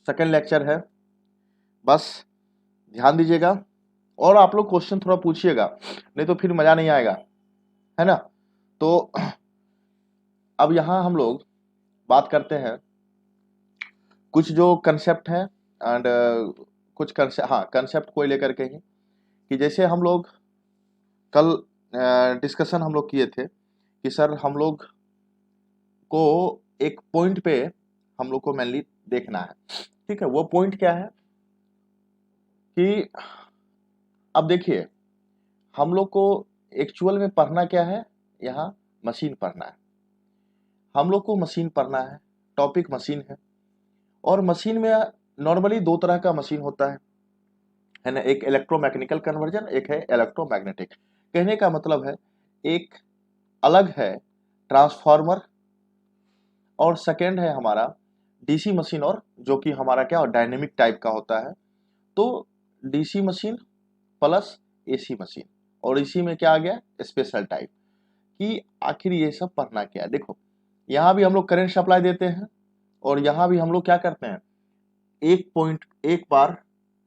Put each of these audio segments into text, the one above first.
Second lecture है, बस ध्यान दीजिएगा और आप लोग क्वेश्चन थोड़ा पूछिएगा, नहीं तो फिर मजा नहीं आएगा, है ना। तो अब यहाँ हम लोग बात करते हैं कुछ जो कंसेप्ट है एंड कुछ कंसेप्ट, हाँ कंसेप्ट को लेकर के ही, कि जैसे हम लोग कल डिस्कशन हम लोग किए थे कि सर हम लोग को एक पॉइंट पे हम लोग को मेनली देखना है, ठीक है। वो पॉइंट क्या है कि अब देखिए हम लोग को एक्चुअल में पढ़ना क्या है, यहाँ मशीन पढ़ना है, हम लोग को मशीन पढ़ना है, टॉपिक मशीन है। और मशीन में नॉर्मली दो तरह का मशीन होता है ना, एक इलेक्ट्रोमैकेनिकल कन्वर्जन, एक है इलेक्ट्रोमैग्नेटिक। कहने का मतलब है एक अलग है ट्रांसफार्मर और सेकेंड है हमारा डीसी मशीन, और जो कि हमारा क्या डायनेमिक टाइप का होता है। तो DC machine plus AC machine, और इसी में क्या आ गया स्पेशल टाइप, कि आखिर ये सब पढ़ना क्या है। देखो यहाँ भी हम लोग करंट सप्लाई देते हैं और यहाँ भी हम लोग क्या करते हैं, एक पॉइंट एक बार,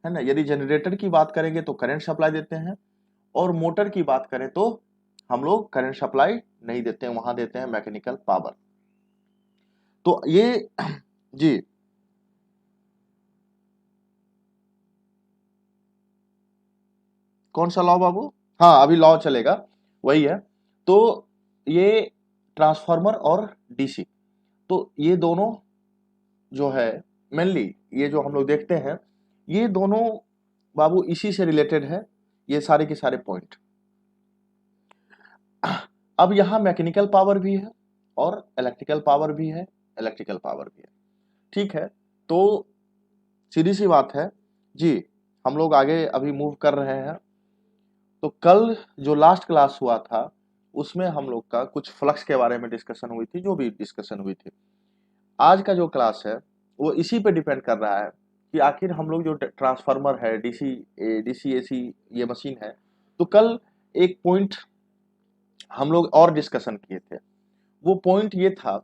है ना। यदि जनरेटर की बात करेंगे तो करंट सप्लाई देते हैं, और मोटर की बात करें तो हम लोग करंट सप्लाई नहीं देते हैं, वहां देते हैं मैकेनिकल पावर। तो ये जी कौन सा लॉ बाबू, हाँ अभी लॉ चलेगा वही है। तो ये ट्रांसफार्मर और डीसी, तो ये दोनों जो है मेनली ये जो हम लोग देखते हैं, ये दोनों बाबू इसी से रिलेटेड है, ये सारे के सारे पॉइंट। अब यहाँ मैकेनिकल पावर भी है और इलेक्ट्रिकल पावर भी है, इलेक्ट्रिकल पावर भी है, ठीक है। तो सीधी सी बात है जी, हम लोग आगे अभी मूव कर रहे हैं। तो कल जो लास्ट क्लास हुआ था उसमें हम लोग का कुछ फ्लक्स के बारे में डिस्कशन हुई थी, जो भी डिस्कशन हुई थी। आज का जो क्लास है वो इसी पे डिपेंड कर रहा है कि आखिर हम लोग जो ट्रांसफार्मर है, डीसी एसी ये मशीन है। तो कल एक पॉइंट हम लोग और डिस्कशन किए थे, वो पॉइंट ये था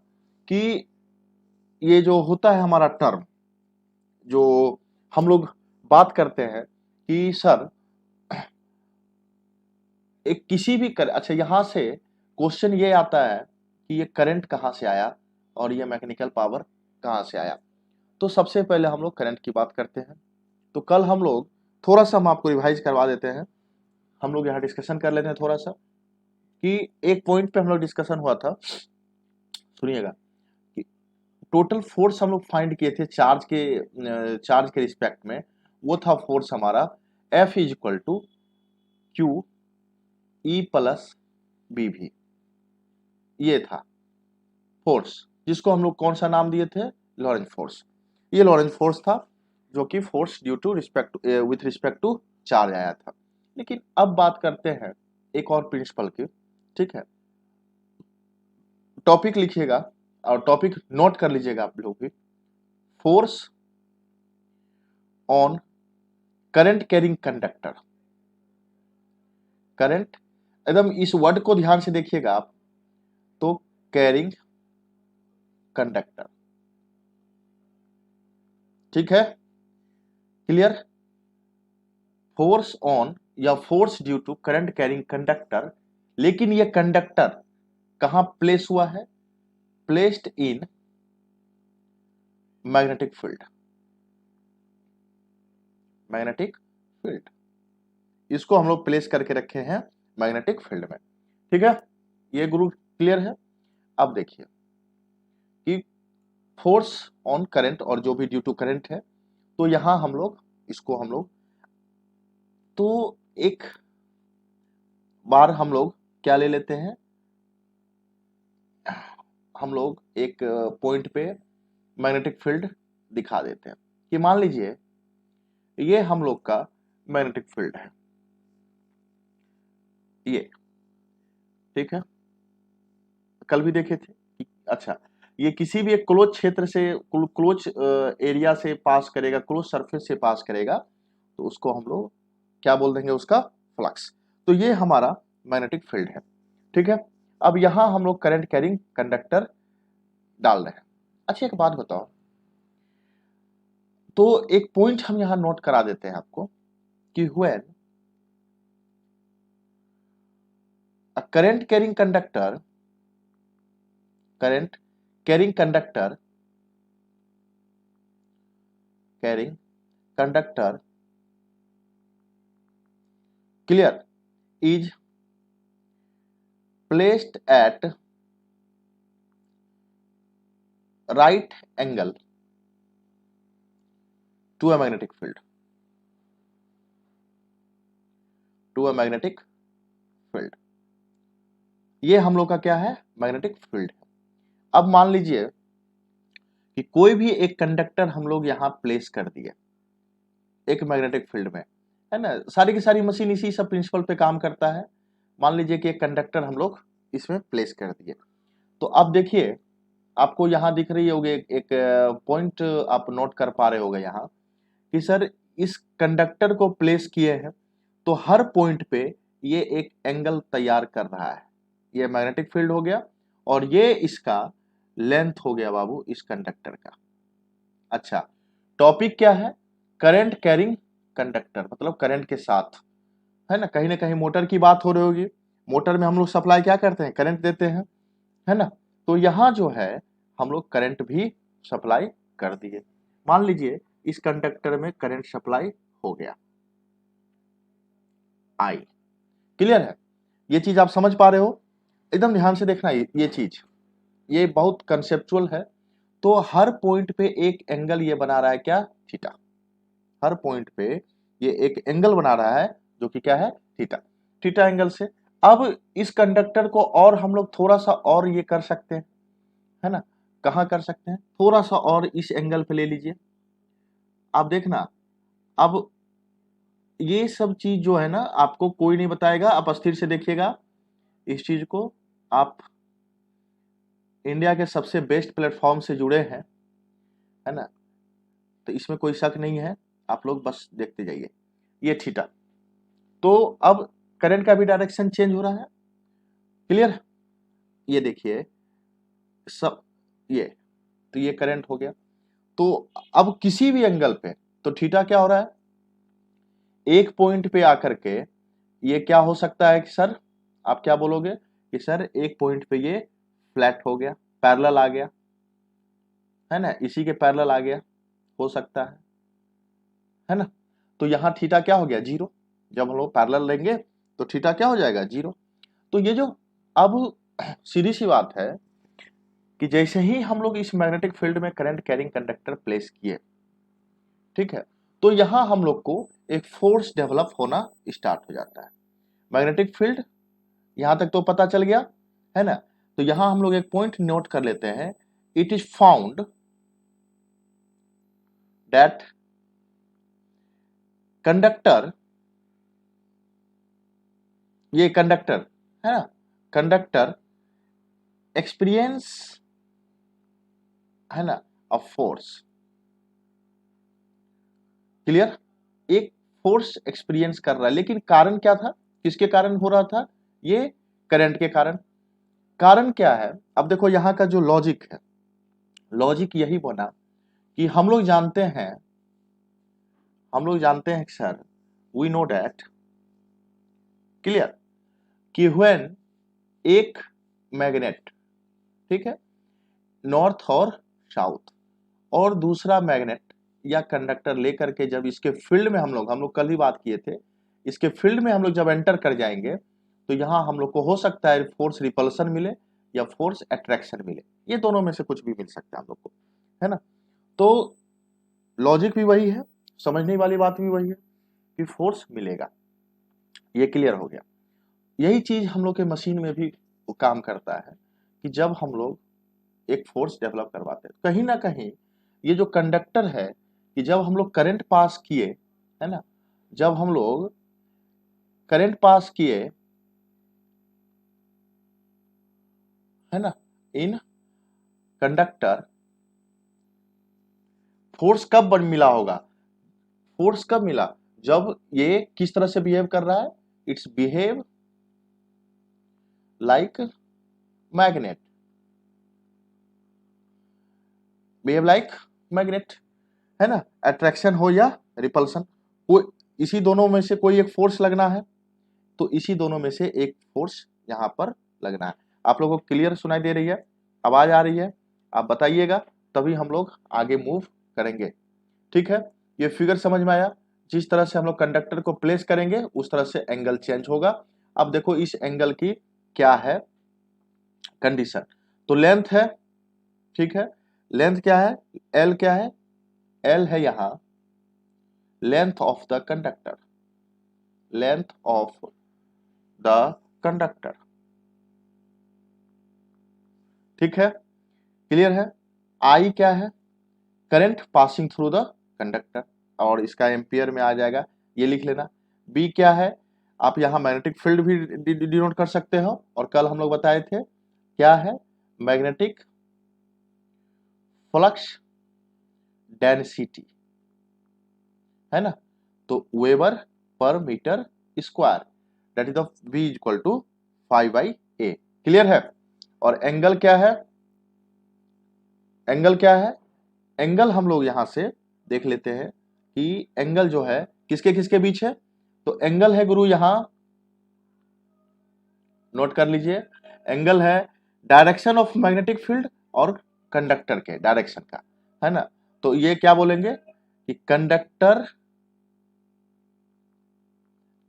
कि ये जो होता है हमारा टर्म, जो हम लोग बात करते हैं कि सर एक किसी भी अच्छा यहाँ से क्वेश्चन ये आता है कि ये करंट कहाँ से आया और ये मैकेनिकल पावर कहाँ से आया। तो सबसे पहले हम लोग करंट की बात करते हैं। तो कल हम लोग थोड़ा सा हम आपको रिवाइज करवा देते हैं, हम लोग यहाँ डिस्कशन कर लेते हैं थोड़ा सा, कि एक पॉइंट पे हम लोग डिस्कशन हुआ था, सुनिएगा, कि टोटल फोर्स हम लोग फाइंड किए थे चार्ज के रिस्पेक्ट में। वो था फोर्स हमारा F is equal to Q E plus B भी, ये था फोर्स, जिसको हम लोग कौन सा नाम दिए थे, लॉरेंज फोर्स। ये लॉरेंज फोर्स था जो कि force due to respect with respect to charge आया था। लेकिन अब बात करते हैं एक और प्रिंसिपल की, ठीक है। टॉपिक लिखिएगा और टॉपिक नोट कर लीजिएगा आप लोग भी, force on current carrying conductor. Current, एकदम इस वर्ड को ध्यान से देखिएगा आप, तो कैरिंग कंडक्टर, ठीक है, क्लियर। फोर्स ऑन या force due to current carrying conductor, लेकिन ये कंडक्टर कहां प्लेस हुआ है, placed in magnetic field, magnetic field, इसको हम लोग प्लेस करके रखे हैं मैग्नेटिक फील्ड में, ठीक है। ये गुरु क्लियर है। अब देखिए कि फोर्स ऑन करंट और जो भी ड्यू टू करंट है, तो यहां हम लोग इसको हम लोग, तो एक बार हम लोग क्या ले लेते हैं, हम लोग एक पॉइंट पे मैग्नेटिक फील्ड दिखा देते हैं कि मान लीजिए ये हम लोग का मैग्नेटिक फील्ड है, ये ठीक है। कल भी देखे थे कि अच्छा ये किसी भी एक क्लोज क्षेत्र से, क्लोज एरिया से पास करेगा, क्लोज सरफेस से पास करेगा, तो उसको हम लोग क्या बोल देंगे, उसका फ्लक्स। तो ये हमारा मैग्नेटिक फील्ड है, ठीक है। अब यहां हम लोग करंट कैरिंग कंडक्टर डाल रहे हैं। अच्छा एक बात बताओ, तो एक पॉइंट हम यहां नोट करा देते हैं आपको कि when a current carrying conductor clear is placed at right angle to a magnetic field ये हम लोग का क्या है, मैग्नेटिक फील्ड है। अब मान लीजिए कि कोई भी एक कंडक्टर हम लोग यहां प्लेस कर दिए एक मैग्नेटिक फील्ड में, है ना, सारी की सारी मशीन इसी सब प्रिंसिपल पे काम करता है। मान लीजिए कि एक कंडक्टर हम लोग इसमें प्लेस कर दिए, तो अब देखिए आपको यहां दिख रही होगी एक पॉइंट आप नोट कर पा रहे होगे यहाँ कि सर इस कंडक्टर को प्लेस किए हैं तो हर पॉइंट पे ये एक एंगल तैयार कर रहा है। ये मैग्नेटिक फील्ड हो गया और ये इसका लेंथ हो गया बाबू इस कंडक्टर का। अच्छा, टॉपिक क्या है, करंट कैरिंग कंडक्टर, मतलब करंट के साथ, है ना कहीं मोटर की बात हो रही होगी। मोटर में हम लोग सप्लाई क्या करते हैं, करंट देते हैं, है ना। तो यहां जो है हम लोग करंट भी सप्लाई कर दिए। मान लीजिए इस कंडक्टर में करंट सप्लाई हो गया आई, क्लियर है, ये चीज आप समझ पा रहे हो, एकदम ध्यान से देखना ये चीज, ये बहुत कंसेप्चुअल है। तो हर पॉइंट पे एक एंगल ये बना रहा है क्या, थीटा। हर पॉइंट पे ये एक एंगल बना रहा है जो कि क्या है, थीटा। थीटा एंगल से अब इस कंडक्टर को और हम लोग थोड़ा सा और ये कर सकते हैं, है ना, कहां कर सकते हैं, थोड़ा सा और इस एंगल पे ले लीजिए। आप देखना अब ये सब चीज जो है ना आपको कोई नहीं बताएगा, आप अस्थिर से देखिएगा इस चीज को। आप इंडिया के सबसे बेस्ट प्लेटफॉर्म से जुड़े हैं, है ना, तो इसमें कोई शक नहीं है, आप लोग बस देखते जाइए। ये थीटा, तो अब करंट का भी डायरेक्शन चेंज हो रहा है, क्लियर। ये देखिए सब ये, तो ये करंट हो गया। तो अब किसी भी एंगल पे तो थीटा क्या हो रहा है, एक पॉइंट पे आकर के ये क्या हो सकता है कि सर, आप क्या बोलोगे कि सर एक पॉइंट पे ये फ्लैट हो गया, पैरेलल आ गया, है ना, इसी के पैरेलल आ गया, हो सकता है ना। तो यहां थीटा क्या हो गया, जीरो। जब हम लोग पैरेलल लेंगे तो थीटा क्या हो जाएगा, जीरो। तो ये जो अब सीधी सी बात है कि जैसे ही हम लोग इस मैग्नेटिक फील्ड में करंट कैरिंग कंडक्टर प्लेस किए, ठीक है, तो यहां हम लोग को एक फोर्स डेवलप होना स्टार्ट हो जाता है। मैग्नेटिक फील्ड यहां तक तो पता चल गया, है ना। तो यहां हम लोग एक पॉइंट नोट कर लेते हैं, it is found that conductor, ये कंडक्टर है ना, कंडक्टर एक्सपीरियंस, है ना, अ फोर्स, क्लियर, एक फोर्स एक्सपीरियंस कर रहा है। लेकिन कारण क्या था, किसके कारण हो रहा था, ये करंट के कारण। कारण क्या है, अब देखो यहां का जो लॉजिक है, लॉजिक यही बना कि हम लोग जानते हैं sir, we know that, clear, कि व्हेन एक मैग्नेट, ठीक है, नॉर्थ और साउथ, और दूसरा मैग्नेट या कंडक्टर लेकर के जब इसके फील्ड में हम लोग कल ही बात किए थे, इसके फील्ड में हम लोग जब एंटर कर जाएंगे तो यहां हम लोग को हो सकता है फोर्स रिपल्सन मिले या फोर्स अट्रैक्शन मिले, ये दोनों में से कुछ भी मिल सकता है हम लोग को, है ना। तो लॉजिक भी वही है, समझने वाली बात भी वही है कि फोर्स मिलेगा, ये क्लियर हो गया। यही चीज हम लोग के मशीन में भी काम करता है कि जब हम लोग एक फोर्स डेवलप करवाते हैं कहीं ना कहीं, ये जो कंडक्टर है कि जब हम लोग करंट पास किए, है ना, जब हम लोग करंट पास किए, है ना, इन कंडक्टर, फोर्स कब मिला होगा, फोर्स कब मिला, जब ये किस तरह से बिहेव कर रहा है, it's behave like magnet, behave like magnet, है ना, अट्रैक्शन हो या रिपल्सन, कोई इसी दोनों में से कोई एक फोर्स लगना है, तो इसी दोनों में से एक फोर्स यहाँ पर लगना है। आप लोगों को क्लियर सुनाई दे रही है, आवाज आ रही है, आप बताइएगा, तभी हम लोग आगे मूव करेंगे। ठीक है, ये फिगर समझ में आया? जिस तरह से हम लोग कंडक्टर को प्लेस करेंगे उस तरह से एंगल चेंज होगा। अब देखो इस एंगल की क्या है कंडीशन, तो लेंथ है, ठीक है, लेंथ क्या है, एल क्या है, एल है यहां length of the conductor, length of the conductor, ठीक है, क्लियर है। आई क्या है, current passing through the conductor, और इसका एम्पियर में आ जाएगा, ये लिख लेना। बी क्या है, आप यहां मैग्नेटिक फील्ड भी डिनोट कर सकते हो, और कल हम लोग बताए थे क्या है, मैग्नेटिक फ्लक्स डेंसिटी, है ना, तो weber per metre square, that is the V equal to 5/A, clear है। और एंगल क्या है, एंगल क्या है, एंगल हम लोग यहां से देख लेते हैं कि एंगल जो है किसके किसके बीच है, तो एंगल है गुरु यहां, नोट कर लीजिए, एंगल है डायरेक्शन ऑफ मैग्नेटिक फील्ड और कंडक्टर के डायरेक्शन का, है ना, तो ये क्या बोलेंगे कि conductor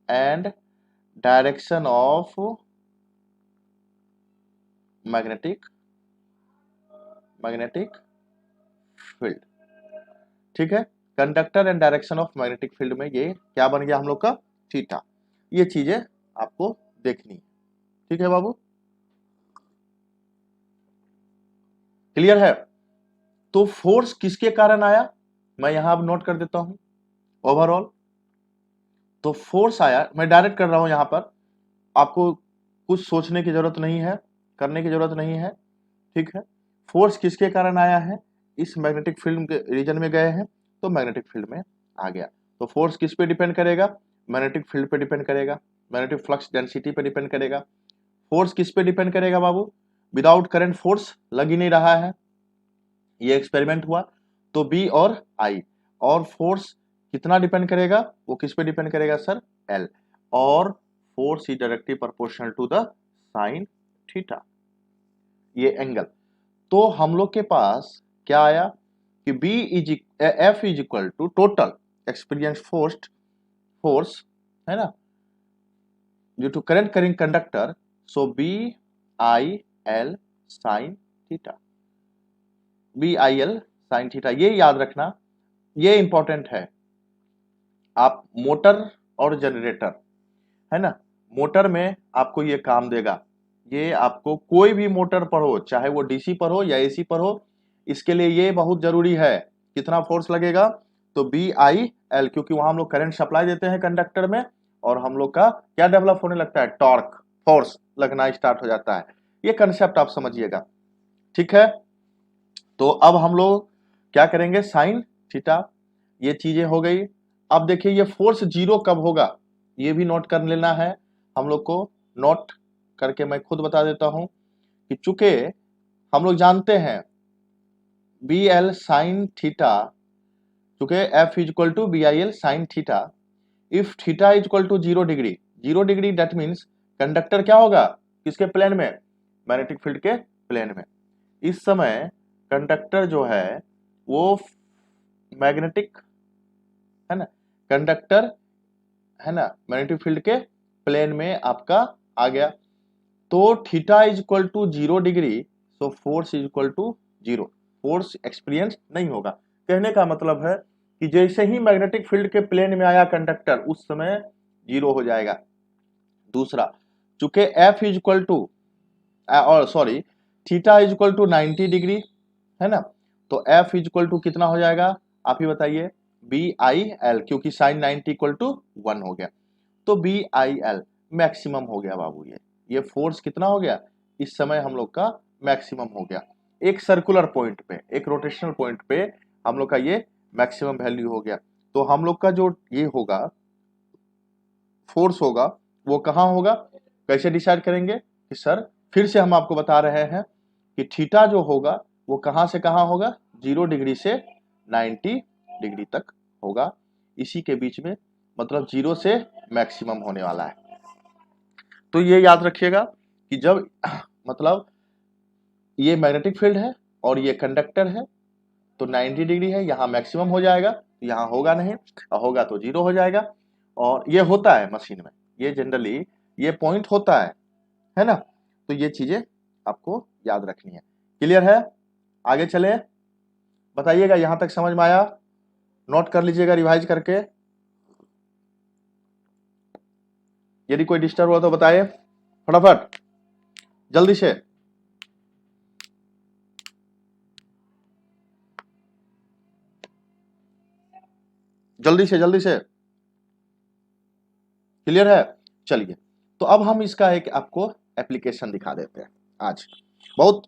and direction of magnetic field, ठीक है, conductor and direction of magnetic field में ये क्या बन गया हम लोग का, थीटा। ये चीजें आपको देखनी है, ठीक है बाबू, क्लियर है। तो फोर्स किसके कारण आया, मैं यहां अब नोट कर देता हूं ओवरऑल, तो फोर्स आया, मैं डायरेक्ट कर रहा हूं यहां पर, आपको कुछ सोचने की जरूरत नहीं है, करने की जरूरत नहीं है, ठीक है। फोर्स किसके कारण आया है, इस मैग्नेटिक फील्ड के रीजन में गए हैं तो मैग्नेटिक फील्ड में आ गया, तो फोर्स किस पे डिपेंड करेगा, मैग्नेटिक फील्ड पे डिपेंड करेगा, मैग्नेटिक फ्लक्स डेंसिटी पे डिपेंड करेगा। फोर्स किस पे डिपेंड करेगा बाबू, विदाउट करंट फोर्स लग ही नहीं रहा है, ये एक्सपेरिमेंट हुआ, तो बी और आई, और फोर्स कितना डिपेंड करेगा, वो किस पे डिपेंड करेगा सर, एल, और force is directly proportional to the sine theta, ये एंगल। तो हम लोग के पास क्या आया कि B is F is equal to total experience force, है ना, due to current carrying conductor, so B I L sine theta, B I L sine theta, ये याद रखना, ये इंपॉर्टेंट है। आप मोटर और जनरेटर, है ना, मोटर में आपको ये काम देगा, ये आपको कोई भी मोटर पर हो, चाहे वो डीसी पर हो या एसी पर हो, इसके लिए ये बहुत जरूरी है, कितना फोर्स लगेगा, तो बी आई एल, क्योंकि वहां हम लोग करंट सप्लाई देते हैं कंडक्टर में, और हम लोग का क्या डेवलप होने लगता है, टॉर्क, फोर्स लगना स्टार्ट हो जाता है, ये कंसेप्ट आप समझिएगा, ठीक है। तो अब हम लोग क्या करेंगे, साइन थीटा, ये चीजें हो गई। अब देखिए ये फोर्स जीरो कब होगा, ये भी नोट कर लेना है हम लोग को, नोट करके मैं खुद बता देता हूं कि चूंकि हम लोग जानते हैं बी एल साइन थीटा, चूंकि F is equal to B I L sine theta, if theta is equal to 0 degree, 0 degree that means conductor क्या होगा, किसके प्लेन में, मैग्नेटिक फील्ड के प्लेन में। इस समय कंडक्टर जो है वो मैग्नेटिक, है ना, कंडक्टर, है ना, मैग्नेटिक फील्ड के प्लेन में आपका आ गया, तो theta is equal to 0 degree, so force is equal to 0, force experience नहीं होगा। कहने का मतलब है कि जैसे ही मैग्नेटिक फील्ड के प्लेन में आया कंडक्टर, उस समय 0 हो जाएगा। दूसरा, चूंकि एफ इज इक्वल टू, और sorry, theta is equal to 90 degree, है ना, तो एफ इज इक्वल टू कितना हो जाएगा, आप ही बताइए, बी आई एल, क्योंकि साइन 90 इक्वल टू 1 हो गया, तो बी आई एल मैक्सिमम हो गया बाबू, ये फोर्स कितना हो गया, इस समय हम लोग का मैक्सिमम हो गया, एक सर्कुलर पॉइंट पे, एक रोटेशनल पॉइंट पे हम लोग का ये मैक्सिमम वैल्यू हो गया। तो हम लोग का जो ये होगा फोर्स होगा वो कहाँ होगा, कैसे डिसाइड करेंगे कि सर, फिर से हम आपको बता रहे हैं कि थीटा जो होगा वो कहां से कहां होगा, 0 डिग्री से 90 डिग्री तक होगा, इसी के बीच में, मतलब 0 से मैक्सिमम होने वाला है। तो ये याद रखिएगा कि जब मतलब ये मैग्नेटिक फील्ड है और ये कंडक्टर है, तो 90 डिग्री है, यहाँ मैक्सिमम हो जाएगा, यहाँ होगा नहीं, और होगा तो 0 हो जाएगा। और ये होता है मशीन में, ये जनरली ये पॉइंट होता है ना। तो ये चीजें आपको याद रखनी है। क्लियर है? आगे चले, बताइएगा यहां तक समझ में आया? नोट कर लीजिएगा रिवाइज करके, यदि कोई डिस्टर्ब हुआ तो बताइए फटाफट, जल्दी से। जल्दी से जल्दी से। क्लियर है? चलिए, तो अब हम इसका एक आपको एप्लीकेशन दिखा देते हैं आज। बहुत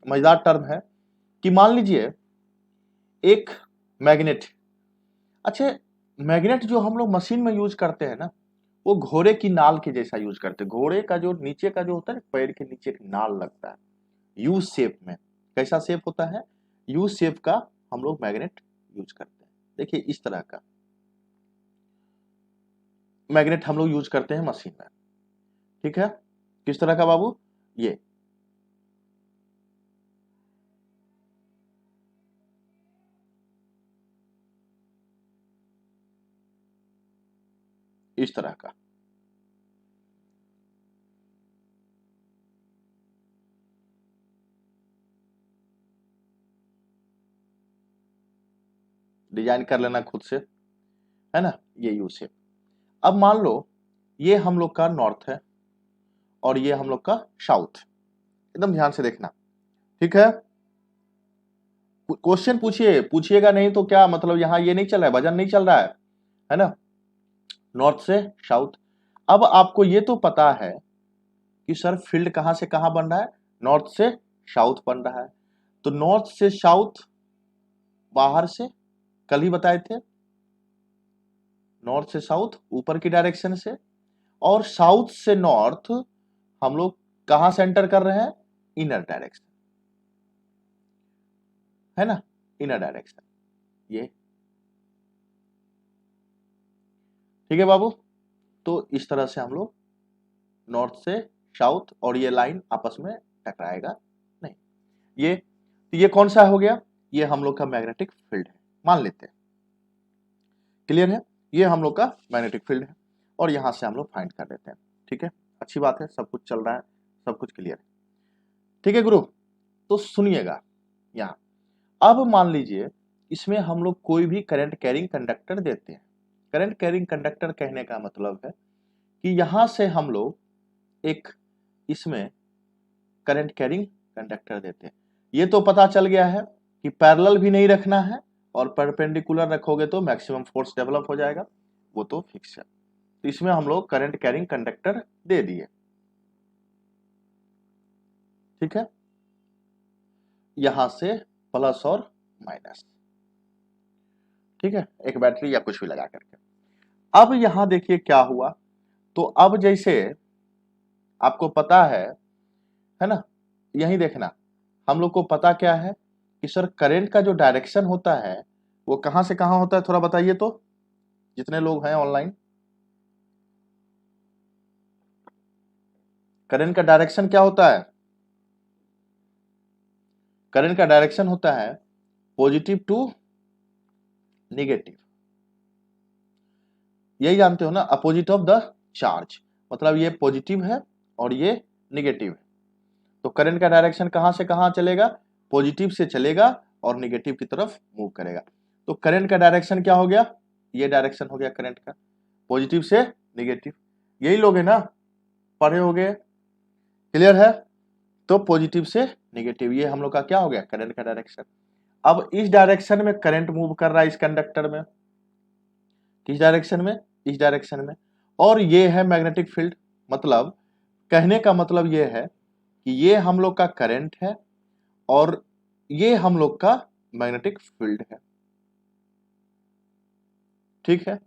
मजेदार टर्म है कि मान लीजिए एक मैग्नेट, अच्छा मैग्नेट जो हम लोग मशीन में यूज करते हैं ना, वो घोड़े की नाल के जैसा यूज करते हैं। घोड़े का जो नीचे का जो होता है, पैर के नीचे एक नाल लगता है यू शेप में। कैसा शेप होता है? यू शेप का हम लोग मैग्नेट यूज करते हैं। देखिए इस तरह का मैग्नेट हम लोग यूज करते हैं मशीन में। ठीक है, किस तरह का बाबू? ये इस तरह का। डिजाइन कर लेना खुद से, है ना, ये यू शेप। अब मान लो ये हम लोग का नॉर्थ है और ये हम लोग का साउथ, एकदम ध्यान से देखना। ठीक है, क्वेश्चन पूछिएगा नहीं तो क्या मतलब, यहां ये नहीं चल रहा है, वजन नहीं चल रहा है ना, नॉर्थ से साउथ। अब आपको ये तो पता है कि सर फील्ड कहां से कहां बन रहा है, नॉर्थ से साउथ बन रहा है। तो नॉर्थ से साउथ बाहर से, कल ही बताए थे, नॉर्थ से साउथ ऊपर की डायरेक्शन से, और साउथ से नॉर्थ हम लोग कहां से एंटर कर रहे हैं, इनर डायरेक्शन, है ना, इनर डायरेक्शन ये। ठीक है बाबू, तो इस तरह से हम लोग नॉर्थ से साउथ, और ये लाइन आपस में टकराएगा नहीं। ये कौन सा हो गया? ये हम लोग का मैग्नेटिक फील्ड है, मान लेते हैं। क्लियर है? ये हम लोग का मैग्नेटिक फील्ड है, और यहां से हम लोग फाइंड कर लेते हैं। ठीक है, अच्छी बात है, सब कुछ चल रहा है, सब कुछ क्लियर है। ठीक है गुरु, तो सुनिएगा यहाँ। अब मान लीजिए इसमें हम लोग कोई भी करंट कैरिंग कंडक्टर देते हैं। करंट कैरिंग कंडक्टर कहने का मतलब है कि यहां से हम लोग एक इसमें करंट कैरिंग कंडक्टर देते हैं। ये तो पता चल गया है कि पैरेलल भी नहीं रखना है, और परपेंडिकुलर रखोगे तो मैक्सिमम फोर्स डेवलप हो जाएगा, वो तो फिक्स है। तो इसमें हम लोग करंट कैरिंग कंडक्टर दे दिए। ठीक है, यहां से प्लस और माइनस, ठीक है, एक बैटरी या कुछ भी लगा करके। अब यहां देखिए क्या हुआ, तो अब जैसे आपको पता है ना, यही देखना, हम लोग को पता क्या है कि सर करंट का जो डायरेक्शन होता है वो कहां से कहां होता है, थोड़ा बताइए तो, जितने लोग हैं ऑनलाइन। करंट का डायरेक्शन क्या होता है? करंट का डायरेक्शन होता है पॉजिटिव टू नेगेटिव, यही जानते हो ना, अपोजिट ऑफ द चार्ज। मतलब ये पॉजिटिव है और ये नेगेटिव है, तो करंट का डायरेक्शन कहां से कहां चलेगा, पॉजिटिव से चलेगा और नेगेटिव की तरफ मूव करेगा। तो करंट का डायरेक्शन क्या हो गया, ये डायरेक्शन हो गया करंट का, पॉजिटिव से नेगेटिव। यही लोग है ना, पढ़े हो गए, क्लियर है? तो पॉजिटिव से नेगेटिव, ये हम लोग का क्या हो गया, करंट का डायरेक्शन। अब इस डायरेक्शन में करंट मूव कर रहा है इस कंडक्टर में, किस डायरेक्शन में, इस डायरेक्शन में, और ये है मैग्नेटिक फील्ड। मतलब कहने का मतलब ये है कि ये हम लोग का करंट है और ये हम लोग का मैग्नेटिक फील्ड है। ठीक है,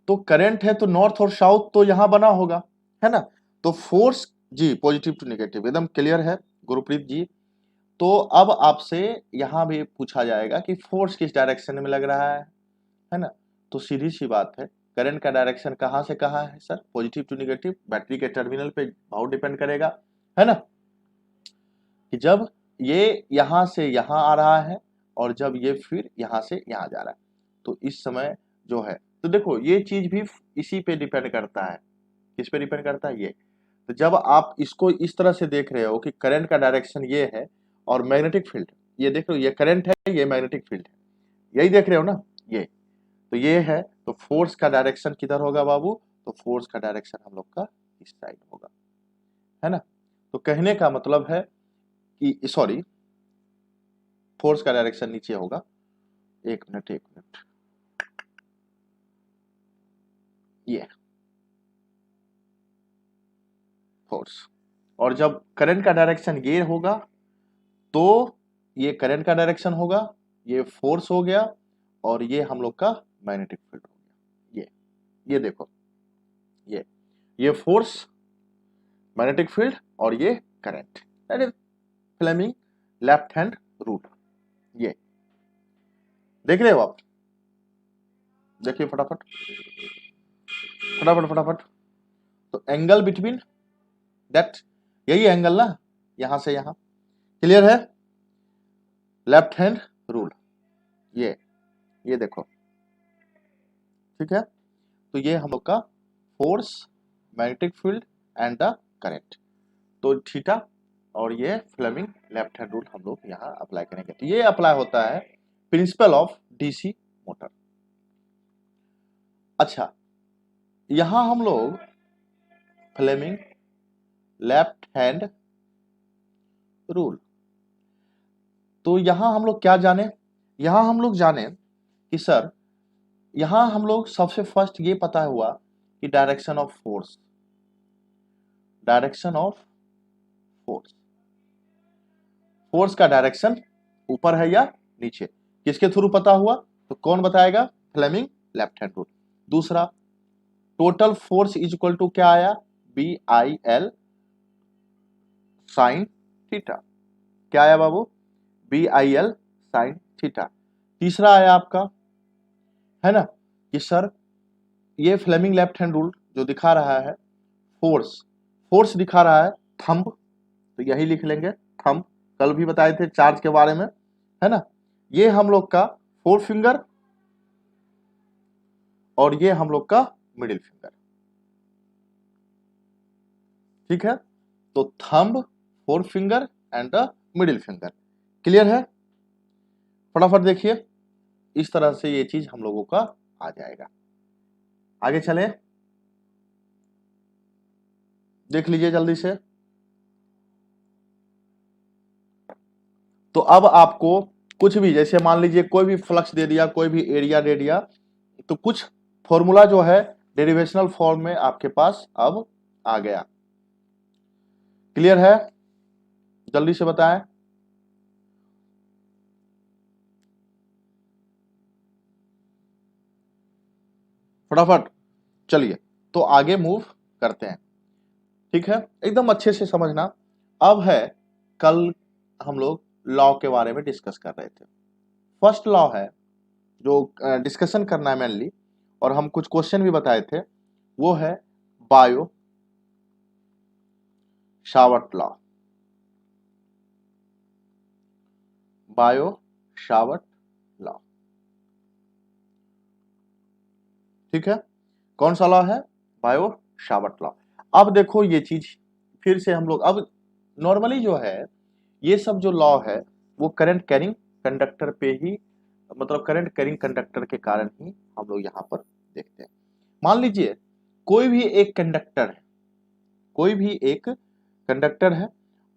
तो करंट है तो नॉर्थ और साउथ तो यहां बना होगा, है ना, तो फोर्स जी पॉजिटिव टू नेगेटिव, एकदम क्लियर है गुरुप्रीत जी। तो अब आपसे यहां भी पूछा जाएगा कि फोर्स किस डायरेक्शन में लग रहा है, है ना। तो सीधी सी बात है, करंट का डायरेक्शन कहाँ से कहाँ है sir, positive to negative, battery के टर्मिनल पे बहुत डिपेंड करेगा, है ना, कि जब ये यहां से यहां आ रहा है और जब ये फिर यहां से यहां जा रहा है, तो इस समय जो है, तो देखो ये चीज भी इसी पे डिपेंड करता है, किस पे डिपेंड करता है, ये। तो जब आप इसको इस तरह से देख रहे हो कि करंट का डायरेक्शन ये है और मैग्नेटिक फील्ड, ये देख रहे हो, ये करंट है, ये मैग्नेटिक फील्ड है, यही देख रहे हो ना, ये तो ये है, तो फोर्स का डायरेक्शन किधर होगा बाबू, तो फोर्स का डायरेक्शन हम लोग का इस साइड होगा, है ना। तो कहने का मतलब है कि सॉरी, फोर्स का डायरेक्शन नीचे होगा, एक मिनट, ये फोर्स, और जब करंट का डायरेक्शन ये होगा तो ये करंट का डायरेक्शन होगा, ये फोर्स हो गया, और ये हम लोग का मैग्नेटिक फील्ड हो गया, ये देखो, ये फोर्स, मैग्नेटिक फील्ड और ये current, that is Fleming left hand rule, ये देख रहे हो आप, देखिए फटाफट फटाफट फटाफट। तो एंगल बिटवीन दैट, यही एंगल ना, यहां से यहां, क्लियर है, लेफ्ट हैंड रूल, ये देखो, ठीक है। तो ये हम लोग का force, magnetic field and the current, तो थीटा और ये फ्लेमिंग लेफ्ट हैंड रूल हम लोग यहाँ अप्लाई करेंगे। तो ये अप्लाई होता है प्रिंसिपल ऑफ डीसी मोटर। अच्छा, यहां हम लोग फ्लेमिंग लेफ्ट हैंड रूल, तो यहां हम लोग क्या जाने, यहां हम लोग जाने कि सर यहां हम लोग सबसे फर्स्ट ये पता हुआ कि direction of force, direction of force, force का डायरेक्शन ऊपर है या नीचे, किसके थ्रू पता हुआ, तो कौन बताएगा, फ्लेमिंग लेफ्ट हैंड रूल। दूसरा, total force is equal to क्या आया, B I L sine theta, क्या आया बाबू, B I L sine theta. तीसरा आया आपका, है ना, कि सर ये फ्लेमिंग लेफ्ट हैंड रूल जो दिखा रहा है, फोर्स, फोर्स दिखा रहा है थंब, तो यही लिख लेंगे थंब, कल भी बताए थे चार्ज के बारे में, है ना। ये हम लोग का फोर फिंगर और ये हम लोग का मिडिल फिंगर, ठीक है। तो thumb, four finger and the middle finger, clear है, फटाफट देखिए, इस तरह से ये चीज हम लोगों का आ जाएगा। आगे चले, देख लीजिए जल्दी से। तो अब आपको कुछ भी, जैसे मान लीजिए कोई भी फ्लक्स दे दिया, कोई भी एरिया दे दिया, तो कुछ फॉर्मूला जो है डेरिवेशनल फॉर्म में आपके पास अब आ गया, क्लियर है, जल्दी से बताएं। फटाफट चलिए, तो आगे मूव करते हैं, ठीक है, एकदम अच्छे से समझना। अब है, कल हम लोग लॉ के बारे में डिस्कस कर रहे थे, फर्स्ट लॉ है जो डिस्कशन करना है मेनली, और हम कुछ क्वेश्चन भी बताए थे, वो है bio Savart law, bio Savart law, ठीक है, कौन सा लॉ है, बायो शावर्ट लॉ। अब देखो ये चीज फिर से हम लोग, अब नॉर्मली जो है ये सब जो लॉ है वो करंट कैरिंग कंडक्टर पे ही, मतलब करंट कैरिंग कंडक्टर के कारण ही हम लोग यहाँ पर देखते हैं। मान लीजिए कोई भी एक कंडक्टर है, कोई भी एक कंडक्टर है,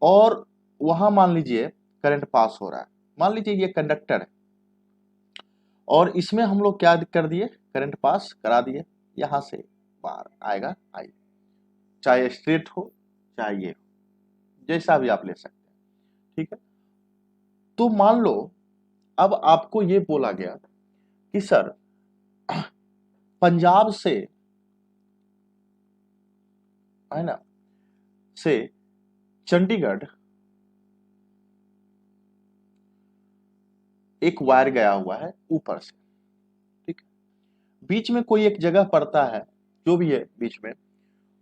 और वहां मान लीजिए करंट पास हो रहा है, मान लीजिए ये कंडक्टर है और इसमें हम लोग क्या कर दिए, करंट पास करा दिए, यहां से बाहर आएगा, आई, चाहे स्ट्रेट हो चाहे ये हो, जैसा भी आप ले सकते हैं, ठीक है। तो मान लो अब आपको ये बोला गया कि सर पंजाब से, है ना, से चंडीगढ़ एक वायर गया हुआ है ऊपर से, ठीक है, बीच में कोई एक जगह पड़ता है, जो भी है बीच में,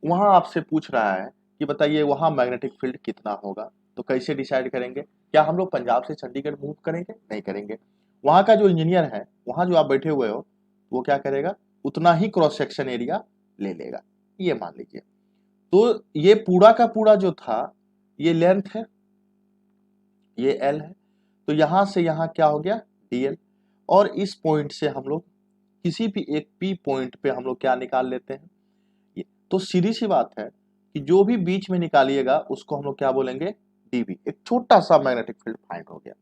वहां आपसे पूछ रहा है कि बताइए वहां मैग्नेटिक फील्ड कितना होगा। तो कैसे डिसाइड करेंगे? क्या हम लोग पंजाब से चंडीगढ़ मूव करेंगे? नहीं करेंगे। वहां का जो इंजीनियर है, वहां जो आप बैठे हुए हो, वो क्या करेगा? उतना ही क्रॉस सेक्शन एरिया ले लेगा, ये मान लीजिए। तो ये पूरा का पूरा जो था, ये लेंथ है, ये एल है, तो यहां से यहां क्या हो गया? डीएल। और इस पॉइंट से हम लोग किसी भी एक पी पॉइंट पे हम लोग क्या निकाल लेते हैं? ये तो सीधी सी बात है कि जो भी बीच में निकालिएगा उसको हम लोग क्या बोलेंगे? डीबी। एक छोटा सा मैग्नेटिक फील्ड फाइंड हो गया।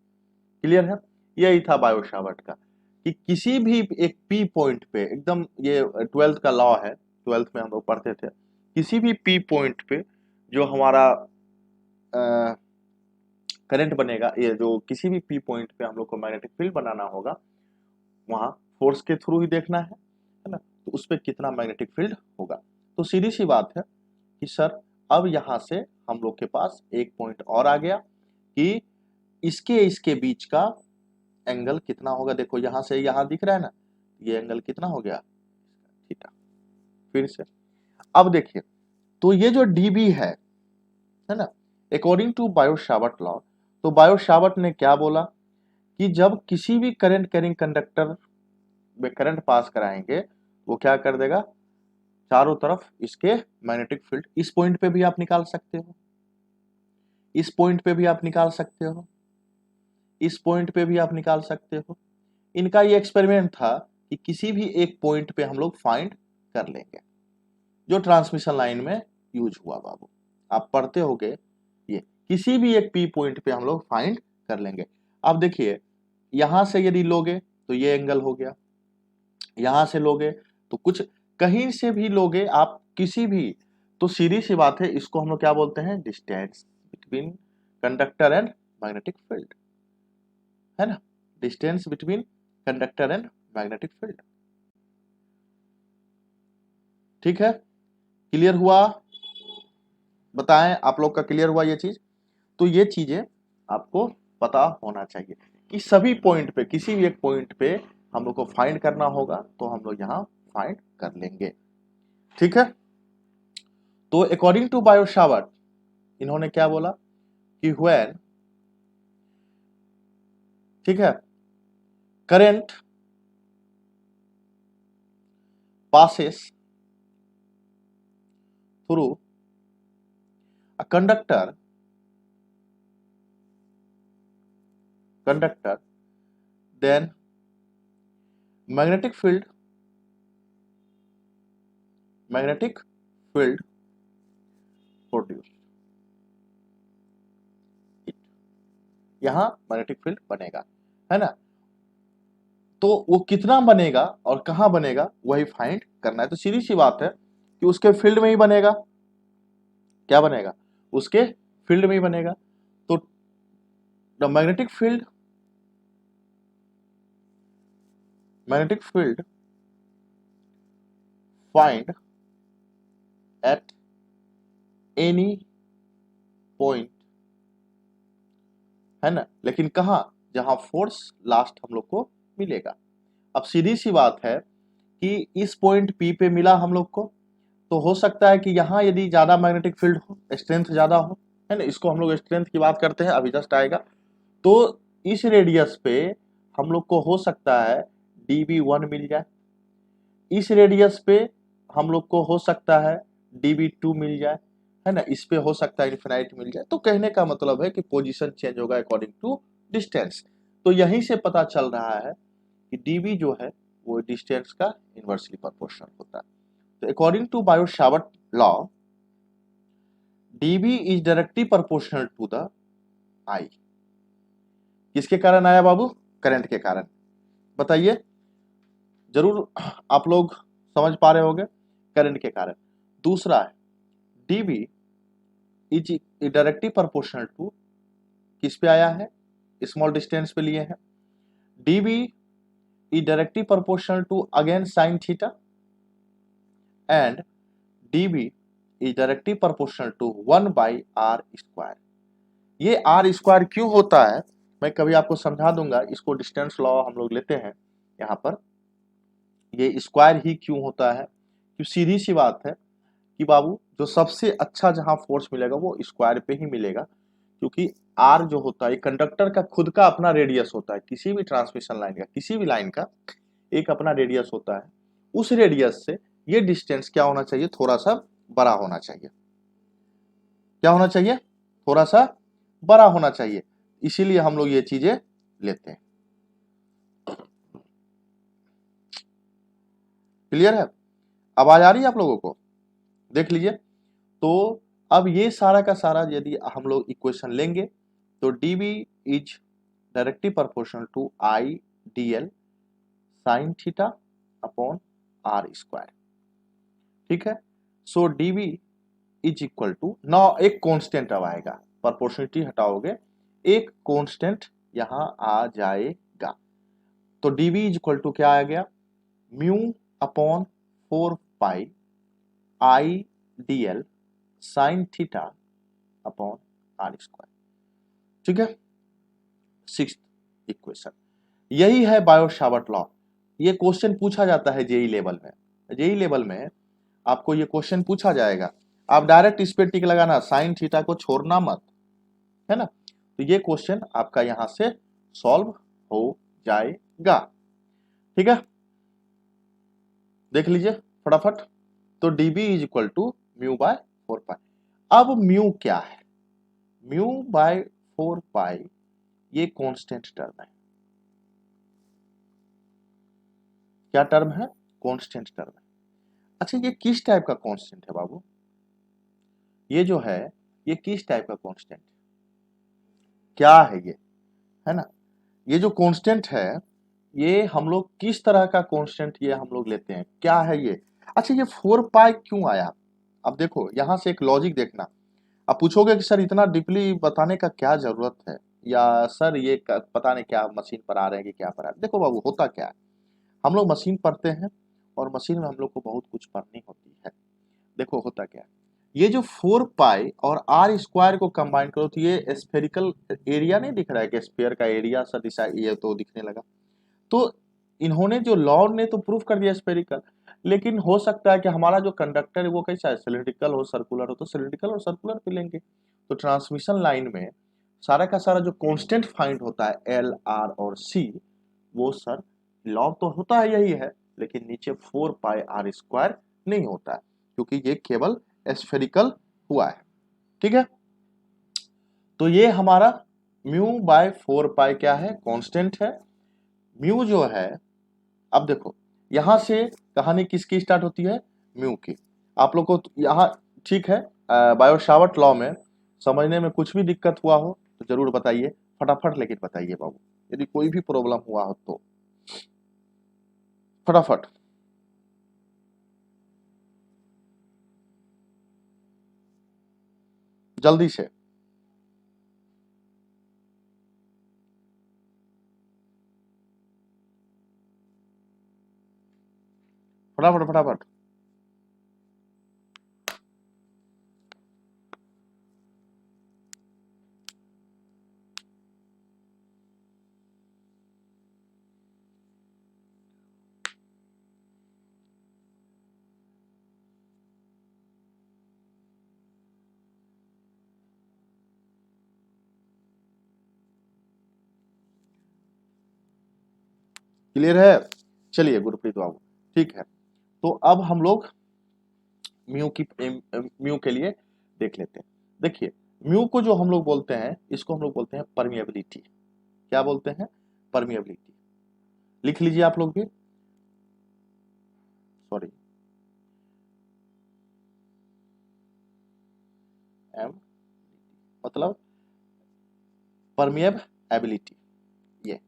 क्लियर है? यही था बायो सावर्ट का, कि किसी भी एक पी पॉइंट पे, एकदम ये 12th का लॉ है, 12th में हम लोग पढ़ते थे, किसी भी पी पॉइंट पे जो हमारा करंट बनेगा, ये जो किसी भी पी पॉइंट पे हम लोग को मैग्नेटिक फील्ड बनाना होगा, वहां फोर्स के थ्रू ही देखना है ना? तो उस पर कितना मैग्नेटिक फील्ड होगा। तो सीधी सी बात है कि सर अब यहां से हम लोग के पास एक पॉइंट और आ गया कि इसके बीच का एंगल कितना होगा। देखो यहां से यहां दिख रहा है ना, ये एंगल कितना हो गया? थीटा। फिर से अब देखिए, तो ये जो डीबी है ना, according to Biot Savart law, तो बायो सावर्ट ने क्या बोला कि जब किसी भी करंट कैरिंग कंडक्टर में करंट पास कराएंगे, वो क्या कर देगा? चारों तरफ इसके मैग्नेटिक फील्ड, इस पॉइंट पे भी आप निकाल सकते हो, इस पॉइंट पे भी आप निकाल सकते हो, इस पॉइंट पे भी आप निकाल सकते हो। इनका ये एक्सपेरिमेंट था कि किसी भी एक पॉइंट पे हम लोग फाइंड कर लेंगे, जो ट्रांसमिशन लाइन में यूज हुआ बाबू, आप पढ़ते होगे ये, किसी भी एक पी पॉइंट पे हम लोग फाइंड कर लेंगे। अब देखिए, यहां से यदि लोगे तो ये एंगल हो गया, यहां से लोगे तो कुछ, कहीं से भी लोगे आप किसी भी, तो सीधी सी बात है, इसको हम लोग क्या बोलते हैं? Distance between conductor and magnetic field, है ना? Distance between conductor and magnetic field. ठीक है? क्लियर हुआ? बताएं, आप लोग का क्लियर हुआ ये चीज? तो ये चीजें आपको पता होना चाहिए कि सभी पॉइंट पे, किसी भी एक पॉइंट पे हम लोग को फाइंड करना होगा, तो हम लोग यहां फाइंड कर लेंगे। ठीक है? तो अकॉर्डिंग टू बायो सावर्ट, इन्होंने क्या बोला कि व्हेन, ठीक है, current passes through a conductor, then magnetic field produced, यहां मैग्नेटिक फील्ड बनेगा, है ना? तो वो कितना बनेगा और कहां बनेगा, वही फाइंड करना है। तो सीधी सी बात है कि उसके फील्ड में ही बनेगा। क्या बनेगा? उसके फील्ड में ही बनेगा। तो the magnetic field find at any point, है ना? लेकिन कहा? जहां फोर्स लास्ट हम लोग को मिलेगा। अब सीधी सी बात है कि इस पॉइंट पी पे मिला हम लोग को, तो हो सकता है कि यहां यदि ज्यादा मैग्नेटिक फील्ड हो, स्ट्रेंथ ज्यादा हो, है ना? इसको हम लोग स्ट्रेंथ की बात करते हैं, अभी जस्ट आएगा। तो इस रेडियस पे हम लोग को हो सकता है dB1 मिल जाए, इस रेडियस पे हम लोग को हो सकता है dB2 मिल जाए, है ना? इस पे हो सकता है इन्फिनाइट मिल जाए। तो कहने का मतलब है कि पोजीशन चेंज होगा अकॉर्डिंग टू डिस्टेंस। तो यहीं से पता चल रहा है कि dB जो है वो डिस्टेंस का इनवर्सली प्रोपोर्शनल होता है। तो according to Biot Savart law, dB is directly proportional to the I। किसके कारण आया बाबू? करंट के कारण। बताइए, जरूर आप लोग समझ पा रहे होंगे, करंट के कारण। दूसरा है dB is directly proportional to, किस पे आया है? स्मॉल डिस्टेंस पे लिए हैं। dB is directly proportional to again sine theta, and dB is directly proportional to 1/r²। ये r² क्यों होता है, मैं कभी आपको समझा दूंगा। इसको डिस्टेंस लॉ हम लोग लेते हैं यहाँ पर। ये स्क्वायर ही क्यों होता है? क्यों, सीधी सी बात है कि बाबू जो सबसे अच्छा जहां फोर्स मिलेगा वो स्क्वायर पे ही मिलेगा, क्योंकि आर जो होता है कंडक्टर का खुद का अपना रेडियस होता है, किसी भी ट्रांसमिशन लाइन का, किसी भी लाइन का एक अपना रेडियस होता है। उस रेडियस से ये डिस्टेंस क्या होना चाहिए, थोड़ा सा बड़ा होना चाहिए। क्या होना चाहिए? थोड़ा सा बड़ा होना चाहिए, इसीलिए हम लोग ये चीजें लेते हैं। क्लियर है? आवाज आ रही है आप लोगों को? देख लीजिए। तो अब ये सारा का सारा यदि हम लोग इक्वेशन लेंगे तो dv is directly proportional to I D L sine theta upon R square. ठीक है, so dv is equal to, now एक कांस्टेंट अब आएगा, प्रोपोर्शनलिटी हटाओगे, एक कांस्टेंट यहां आ जाएगा। तो dv इज इक्वल टू क्या आ गया, mu upon 4 pi I D L sine theta upon R square. ठीक है, सिक्स्थ इक्वेशन। यही है बायो सावर्ट लॉ। ये क्वेश्चन पूछा जाता है जेई लेवल में। जेई लेवल में आपको ये क्वेश्चन पूछा जाएगा, आप डायरेक्ट इस पे टिक लगाना, साइन थीटा को छोड़ना मत, है ना। तो ये क्वेश्चन आपका यहां से सॉल्व हो जाएगा। ठीक है, देख लीजिए फटाफट। तो dB is equal to mu by 4 pi. अब म्यू क्या है, म्यू बाय 4 पाई ये कांस्टेंट टर्म है। क्या टर्म है? कांस्टेंट टर्म है। अच्छा, ये किस टाइप का कांस्टेंट है बाबू? ये जो है ये किस टाइप का कांस्टेंट, क्या है ये, है ना। ये जो कांस्टेंट है ये हम लोग किस तरह का कांस्टेंट ये हम लोग लेते हैं, क्या है ये? अच्छा, ये 4 पाई क्यों आया? अब देखो यहां से एक लॉजिक देखना। आप पूछोगे कि सर इतना डीपली बताने का क्या जरूरत है, या सर ये पता नहीं क्या मशीन पर आ रहे हैं कि क्या पर आ रहे हैं। देखो बाबू होता क्या है, हम लोग मशीन पढ़ते हैं और मशीन में हम लोग को बहुत कुछ पढ़नी होती है। देखो होता क्या है, ये जो 4 पाई और आर स्क्वायर को कंबाइन करो तो ये स्फेरिकल एरिया नहीं दिख रहा है कि स्फीयर का एरिया सा दिशा ये तो दिखने लगा। तो इन्होंने जो लॉ ने तो प्रूफ कर दिया स्फेरिकल, लेकिन हो सकता है कि हमारा जो कंडक्टर है वो कैसा है, सिलिंड्रिकल हो सर्कुलर हो, तो सिलिंड्रिकल और सर्कुलर पे लेंगे। तो ट्रांसमिशन लाइन में सारा का सारा जो कांस्टेंट फाइंड होता है एल आर और सी, वो सर लॉ तो होता है यही है, लेकिन नीचे 4 पाई आर स्क्वायर नहीं होता है, क्योंकि ये केवल स्फेरिकल हुआ है। ठीक है, तो ये हमारा म्यू बाय 4 पाई क्या है, कांस्टेंट है। म्यू जो है, अब देखो यहां से कहानी किसकी स्टार्ट होती है, म्यू की। आप लोग को यहाँ ठीक है, बायो सावर्ट लॉ में समझने में कुछ भी दिक्कत हुआ हो तो जरूर बताइए फटाफट, लेकिन बताइए बाबू यदि कोई भी प्रॉब्लम हुआ हो तो फटाफट। जल्दी से फटाफट फटाफट। क्लियर है? चलिए गुरप्रीत बाबू, ठीक है। तो अब हम लोग म्यू के लिए देख लेते हैं। देखिए म्यू को जो हम लोग बोलते हैं, इसको हम लोग बोलते हैं परमिएबिलिटी। क्या बोलते हैं? परमिएबिलिटी। लिख लीजिए आप लोग भी, सॉरी, एम मतलब परमिएब एबिलिटी, ये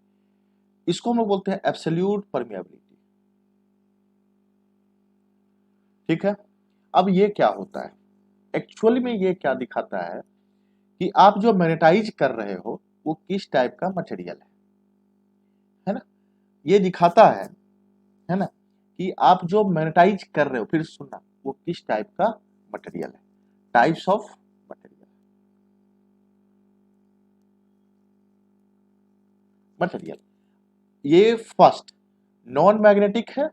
इसको हम लोग बोलते हैं एब्सोल्यूट परमिएबिलिटी। ठीक है, अब ये क्या होता है, एक्चुअली में ये क्या दिखाता है कि आप जो मैग्नेटाइज कर रहे हो वो किस टाइप का मटेरियल है ना। ये दिखाता है ना, कि आप जो मैग्नेटाइज कर रहे हो, फिर सुनना, वो किस टाइप का मटेरियल है, टाइप्स ऑफ मटेरियल। मटेरियल ये फर्स्ट नॉन मैग्नेटिक है,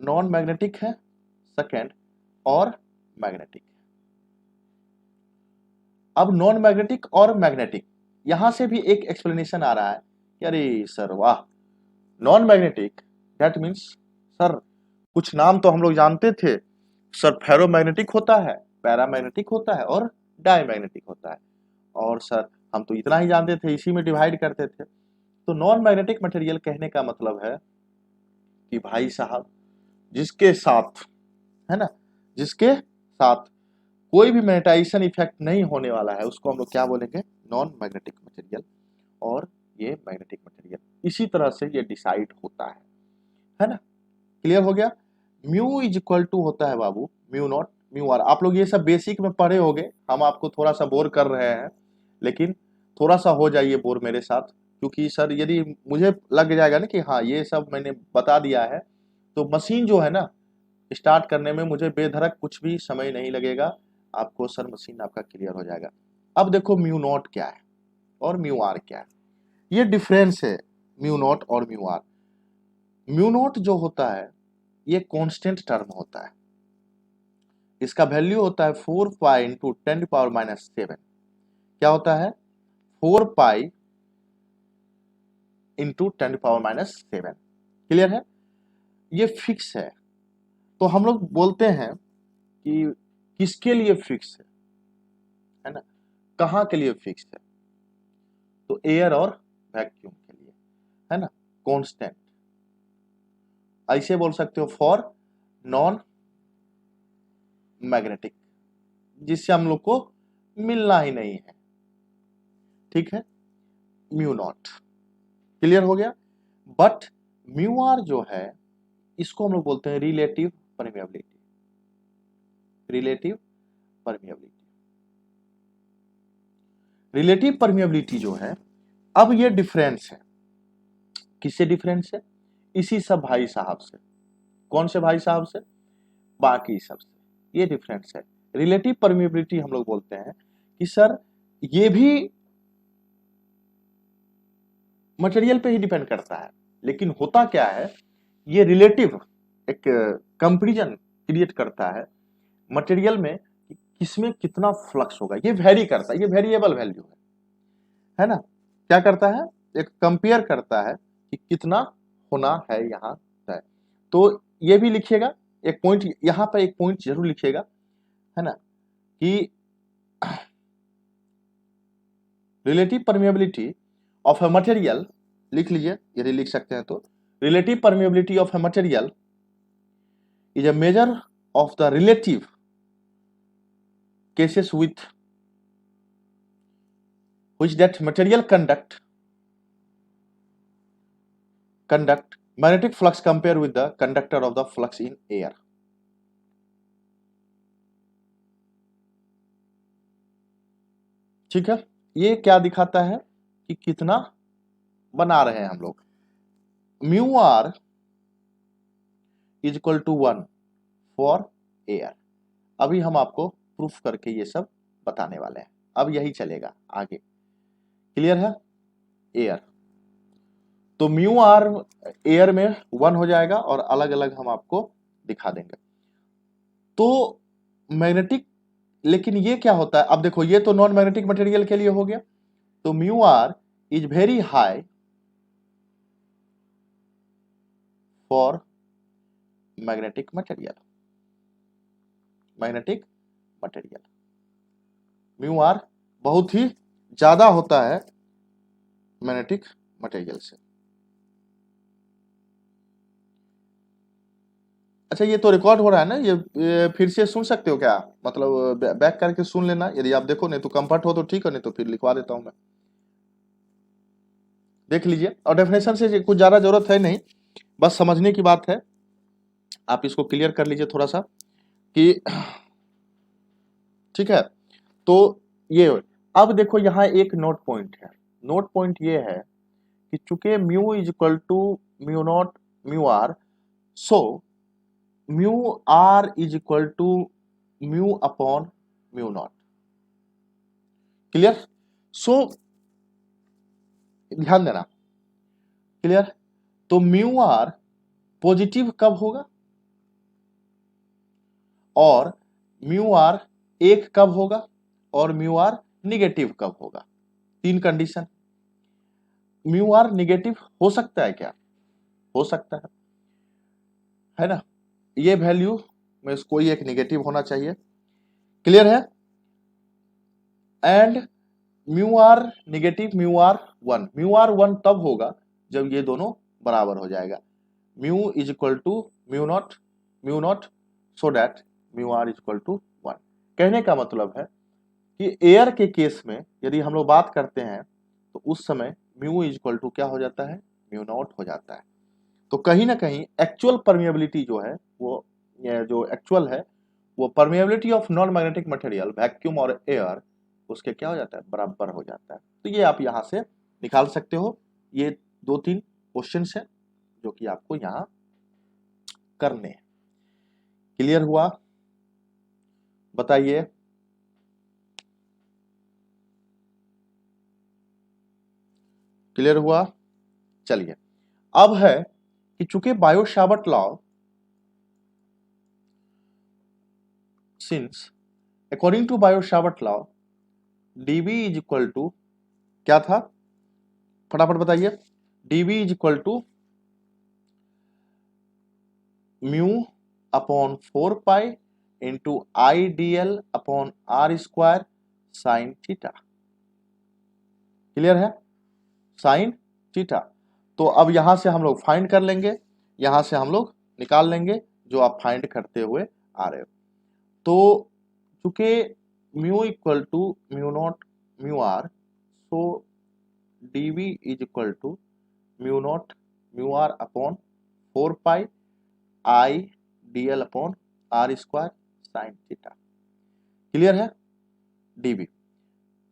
नॉन मैग्नेटिक है, सेकेंड और मैग्नेटिक। अब नॉन मैग्नेटिक और मैग्नेटिक, यहां से भी एक एक्सप्लेनेशन आ रहा है कि अरे सर वाह, non magnetic that means sir कुछ नाम तो हम लोग जानते थे सर, फेरोमैग्नेटिक होता है, पैरामैग्नेटिक होता है और डायमैग्नेटिक होता है, और सर हम तो इतना ही जानते थे, इसी में डिवाइड करते थे। तो नॉन मैग्नेटिक मटेरियल कहने का मतलब है कि भाई साहब जिसके साथ, है ना, जिसके साथ कोई भी मैग्नेटाइजेशन इफेक्ट नहीं होने वाला है उसको हम लोग क्या बोलेंगे, नॉन मैग्नेटिक मटेरियल, और ये मैग्नेटिक मटेरियल। इसी तरह से ये डिसाइड होता है ना। क्लियर हो गया। म्यू इज इक्वल टू होता है बाबू म्यू नॉट म्यू आर। आप लोग ये सब बेसिक में पढ़े होंगे, हम आपको थोड़ा सा बोर कर रहे हैं, लेकिन थोड़ा सा हो जाइए बोर मेरे साथ, क्योंकि सर यदि मुझे लग जाएगा ना कि हाँ ये सब मैंने बता दिया है, तो मशीन जो है ना स्टार्ट करने में मुझे बेधड़क कुछ भी समय नहीं लगेगा, आपको सर मशीन आपका क्लियर हो जाएगा। अब देखो म्यू नॉट क्या है और म्यू आर क्या है, ये डिफरेंस है म्यू नॉट और म्यू आर। म्यू नॉट जो होता है ये कांस्टेंट टर्म होता है, इसका वैल्यू होता है 4 पाई इंटू 10⁻⁷। क्या होता है, 4 पाई इंटू 10⁻⁷। क्लियर है, ये फिक्स है। तो हम लोग बोलते हैं कि किसके लिए फिक्स है ना, कहाँ के लिए फिक्स है, तो एयर और वैक्यूम के लिए, है ना, कांस्टेंट। ऐसे बोल सकते हो फॉर नॉन मैग्नेटिक, जिससे हम लोग को मिलना ही नहीं है, ठीक है, म्यू नॉट। क्लियर हो गया। बट म्यू आर जो है इसको हम लोग बोलते हैं relative permeability, relative permeability. Relative permeability जो है, अब ये डिफरेंस है, किससे डिफरेंस है, इसी सब भाई साहब से। कौन से भाई साहब से, बाकी सब से, ये डिफरेंस है। रिलेटिव परमिएबिलिटी हम लोग बोलते हैं कि सर ये भी मटेरियल पे ही डिपेंड करता है, लेकिन होता क्या है, ये रिलेटिव एक कंपैरिजन क्रिएट करता है मटेरियल में कि किसमें कितना फ्लक्स होगा, ये वेरी करता है, ये वेरिएबल वैल्यू है ना। क्या करता है, एक कंपेयर करता है कि कितना होना है यहाँ है। तो ये भी लिखिएगा, एक पॉइंट यहाँ पे, एक पॉइंट जरूर लिखिएगा, है ना, कि relative permeability of a material, लिख लीजिए यदि लिख सकते हैं तो, relative permeability of a material is a measure of the relative cases with which that material conduct magnetic flux compare with the conductor of the flux in air। ठीक है, ये क्या दिखाता है कि कितना बना रहे हैं हम लोग। Mu R is equal to 1 for air. अभी हम आपको प्रूफ करके ये सब बताने वाले हैं, अब यही चलेगा आगे। क्लियर है, एयर, तो म्यू आर एयर में 1 हो जाएगा और अलग अलग हम आपको दिखा देंगे। तो मैग्नेटिक, लेकिन ये क्या होता है, अब देखो ये तो नॉन मैग्नेटिक मटेरियल के लिए हो गया, तो mu R is very high for magnetic material, magnetic material mu R बहुत ही ज्यादा होता है मैग्नेटिक मटेरियल से। अच्छा ये तो रिकॉर्ड हो रहा है ना, ये फिर से सुन सकते हो क्या, मतलब बैक करके सुन लेना यदि आप देखो, नहीं तो कंफर्ट हो तो ठीक है, नहीं तो फिर लिखवा देता हूं मैं, देख लीजिए। और डेफिनेशन से कुछ ज्यादा जरूरत है नहीं, बस समझने की बात है, आप इसको क्लियर कर लीजिए थोड़ा सा कि ठीक है। तो ये, अब देखो यहाँ एक नोट पॉइंट है, नोट पॉइंट ये है कि चूंकि mu is equal to mu naught mu R, so mu R is equal to mu upon mu naught. Clear, so ध्यान देना, क्लियर। तो म्यू आर पॉजिटिव कब होगा, और म्यू आर एक कब होगा और म्यू आर निगेटिव कब होगा। तीन कंडीशन। म्यू आर निगेटिव हो सकता है क्या, हो सकता है ना, ये वैल्यू में कोई एक निगेटिव होना चाहिए। क्लियर है। And mu R negative mu R one तब होगा जब ये दोनों बराबर हो जाएगा। Mu is equal to mu naught so that mu R is equal to 1। कहने का मतलब है कि एयर के केस में यदि हम लोग बात करते हैं तो उस समय म्यू इज इक्वल टू क्या हो जाता है, म्यू नॉट हो जाता है। तो कहीं ना कहीं एक्चुअल परमिएबिलिटी जो है वो जो एक्चुअल है वो permeability of non magnetic material vacuum और एयर उसके क्या हो जाता है, बराबर हो जाता है। तो ये आप यहां से निकाल सकते हो। ये 2-3 क्वेश्चंस हैं जो कि आपको यहां करने हैं। क्लियर हुआ, बताइए। क्लियर हुआ। चलिए, अब है कि चूंकि Biot Savart law since according to Biot Savart law dB is equal to क्या था, फटाफट बताइए। dB is equal to mu upon 4 pi into I D L upon R square sine theta. Clear है, साइन थीटा। तो अब यहां से हम लोग फाइंड कर लेंगे, यहां से हम लोग निकाल लेंगे जो आप फाइंड करते हुए आ रहे हो। तो चूंकि mu equal to mu naught mu R, so dB is equal to mu naught mu R upon 4 pi I D L upon R square sine theta. Clear है, dB।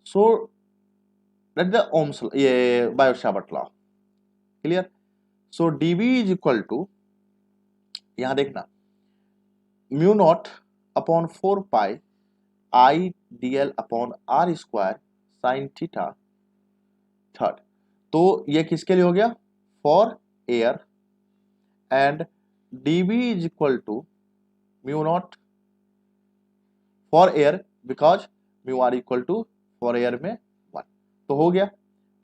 So that the ohms ये Biot Savart law. Clear. So dB is equal to, यहां देखना, mu naught upon 4 pi I D L upon R square sine theta third. तो ये किसके लिए हो गया, for air. And dB is equal to mu naught for air because mu R equal to for air में 1। तो हो गया,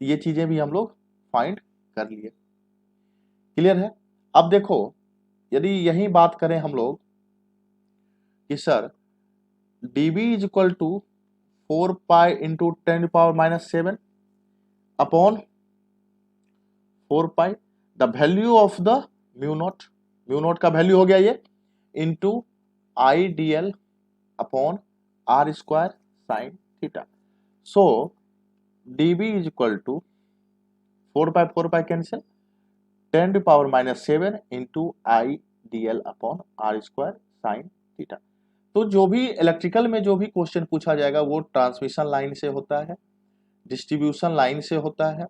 ये चीजें भी हम लोग फाइंड कर लिए। क्लियर है। अब देखो, यदि यही बात करें हम लोग कि sir dB is equal to 4 pi into 10⁻⁻7 upon 4 pi the value of the mu naught का वैल्यू हो गया ये into I D L upon R square sine theta. So dB is equal to 4 pi cancel 10⁻⁻7 into I D L upon R square sine theta. तो जो भी electrical में जो भी क्वेश्चन पूछा जाएगा वो ट्रांसमिशन लाइन से होता है, डिस्ट्रीब्यूशन लाइन से होता है,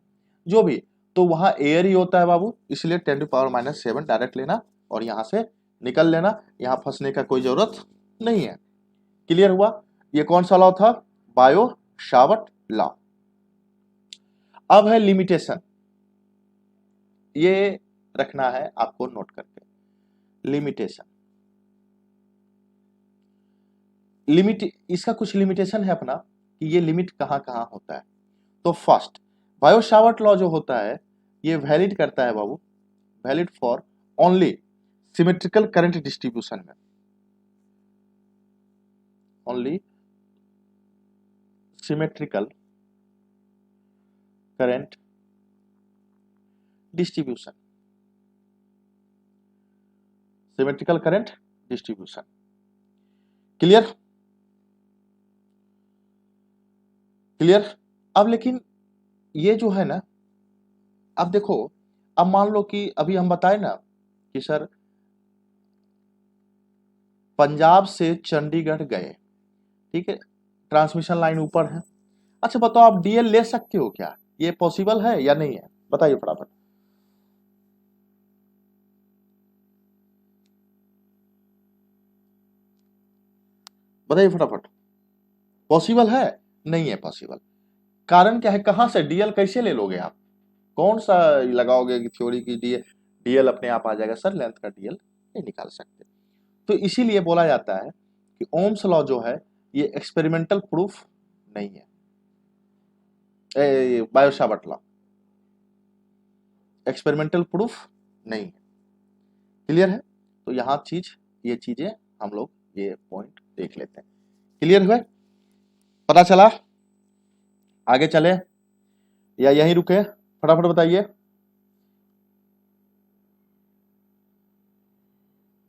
जो भी, तो वहां एयर ही होता है बाबू, इसलिए 10⁻⁻7 डायरेक्ट लेना और यहां से निकल लेना, यहां फंसने का कोई जरूरत नहीं है। क्लियर हुआ। ये कौन सा लॉ था, बायो-सावर्ट लॉ। अब है लिमिटेशन, ये रखना है आपको नोट करके। लिमिटेशन, लिमिट, इसका कुछ लिमिटेशन है अपना कि ये लिमिट कहां कहां होता है। तो फर्स्ट, बायो-सावर्ट लॉ जो होता है ये वैलिड करता है बाबू, valid for only symmetrical current distribution में, only symmetrical current distribution, symmetrical current distribution. Clear, clear. अब लेकिन ये जो है ना, अब देखो, अब मान लो कि अभी हम बताए ना कि सर पंजाब से चंडीगढ़ गए, ठीक है, ट्रांसमिशन लाइन ऊपर है। अच्छा बताओ, आप डीएल ले सकते हो क्या, ये पॉसिबल है या नहीं है, बताइए फटाफट। बताइए फटाफट, पॉसिबल है, नहीं है पॉसिबल। कारण क्या है, कहां से डीएल कैसे ले लोगे आप, कौन सा लगाओगे कि थ्योरी की डीएल अपने आप आ जाएगा, सर लेंथ का डीएल नहीं निकाल सकते। तो इसीलिए बोला जाता है कि ओम्स लॉ जो है ये एक्सपेरिमेंटल प्रूफ नहीं है, बायोसावर्ट लॉ एक्सपेरिमेंटल प्रूफ नहीं है। क्लियर है? तो यहाँ ये चीजें हम लोग ये पॉइंट देख लेते हैं। क्लियर हुआ? पता चला? आगे चले या यहीं रुके? फटाफट बताइए,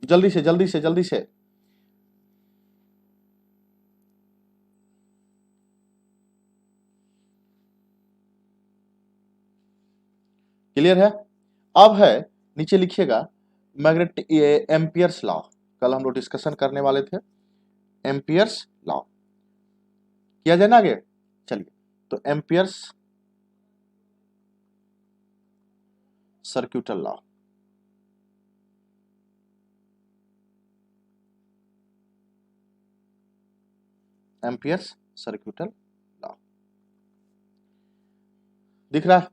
जल्दी से जल्दी से जल्दी से। क्लियर है? अब है नीचे लिखिएगा मैग्नेटिक एम्पियर्स लॉ। कल हम लोग डिस्कशन करने वाले थे एम्पियर्स लॉ, किया जाए ना आगे? चलिए, तो एम्पियर्स सर्क्यूटल लॉ, एम्पियर्स सर्क्यूटल लॉ दिख रहा है?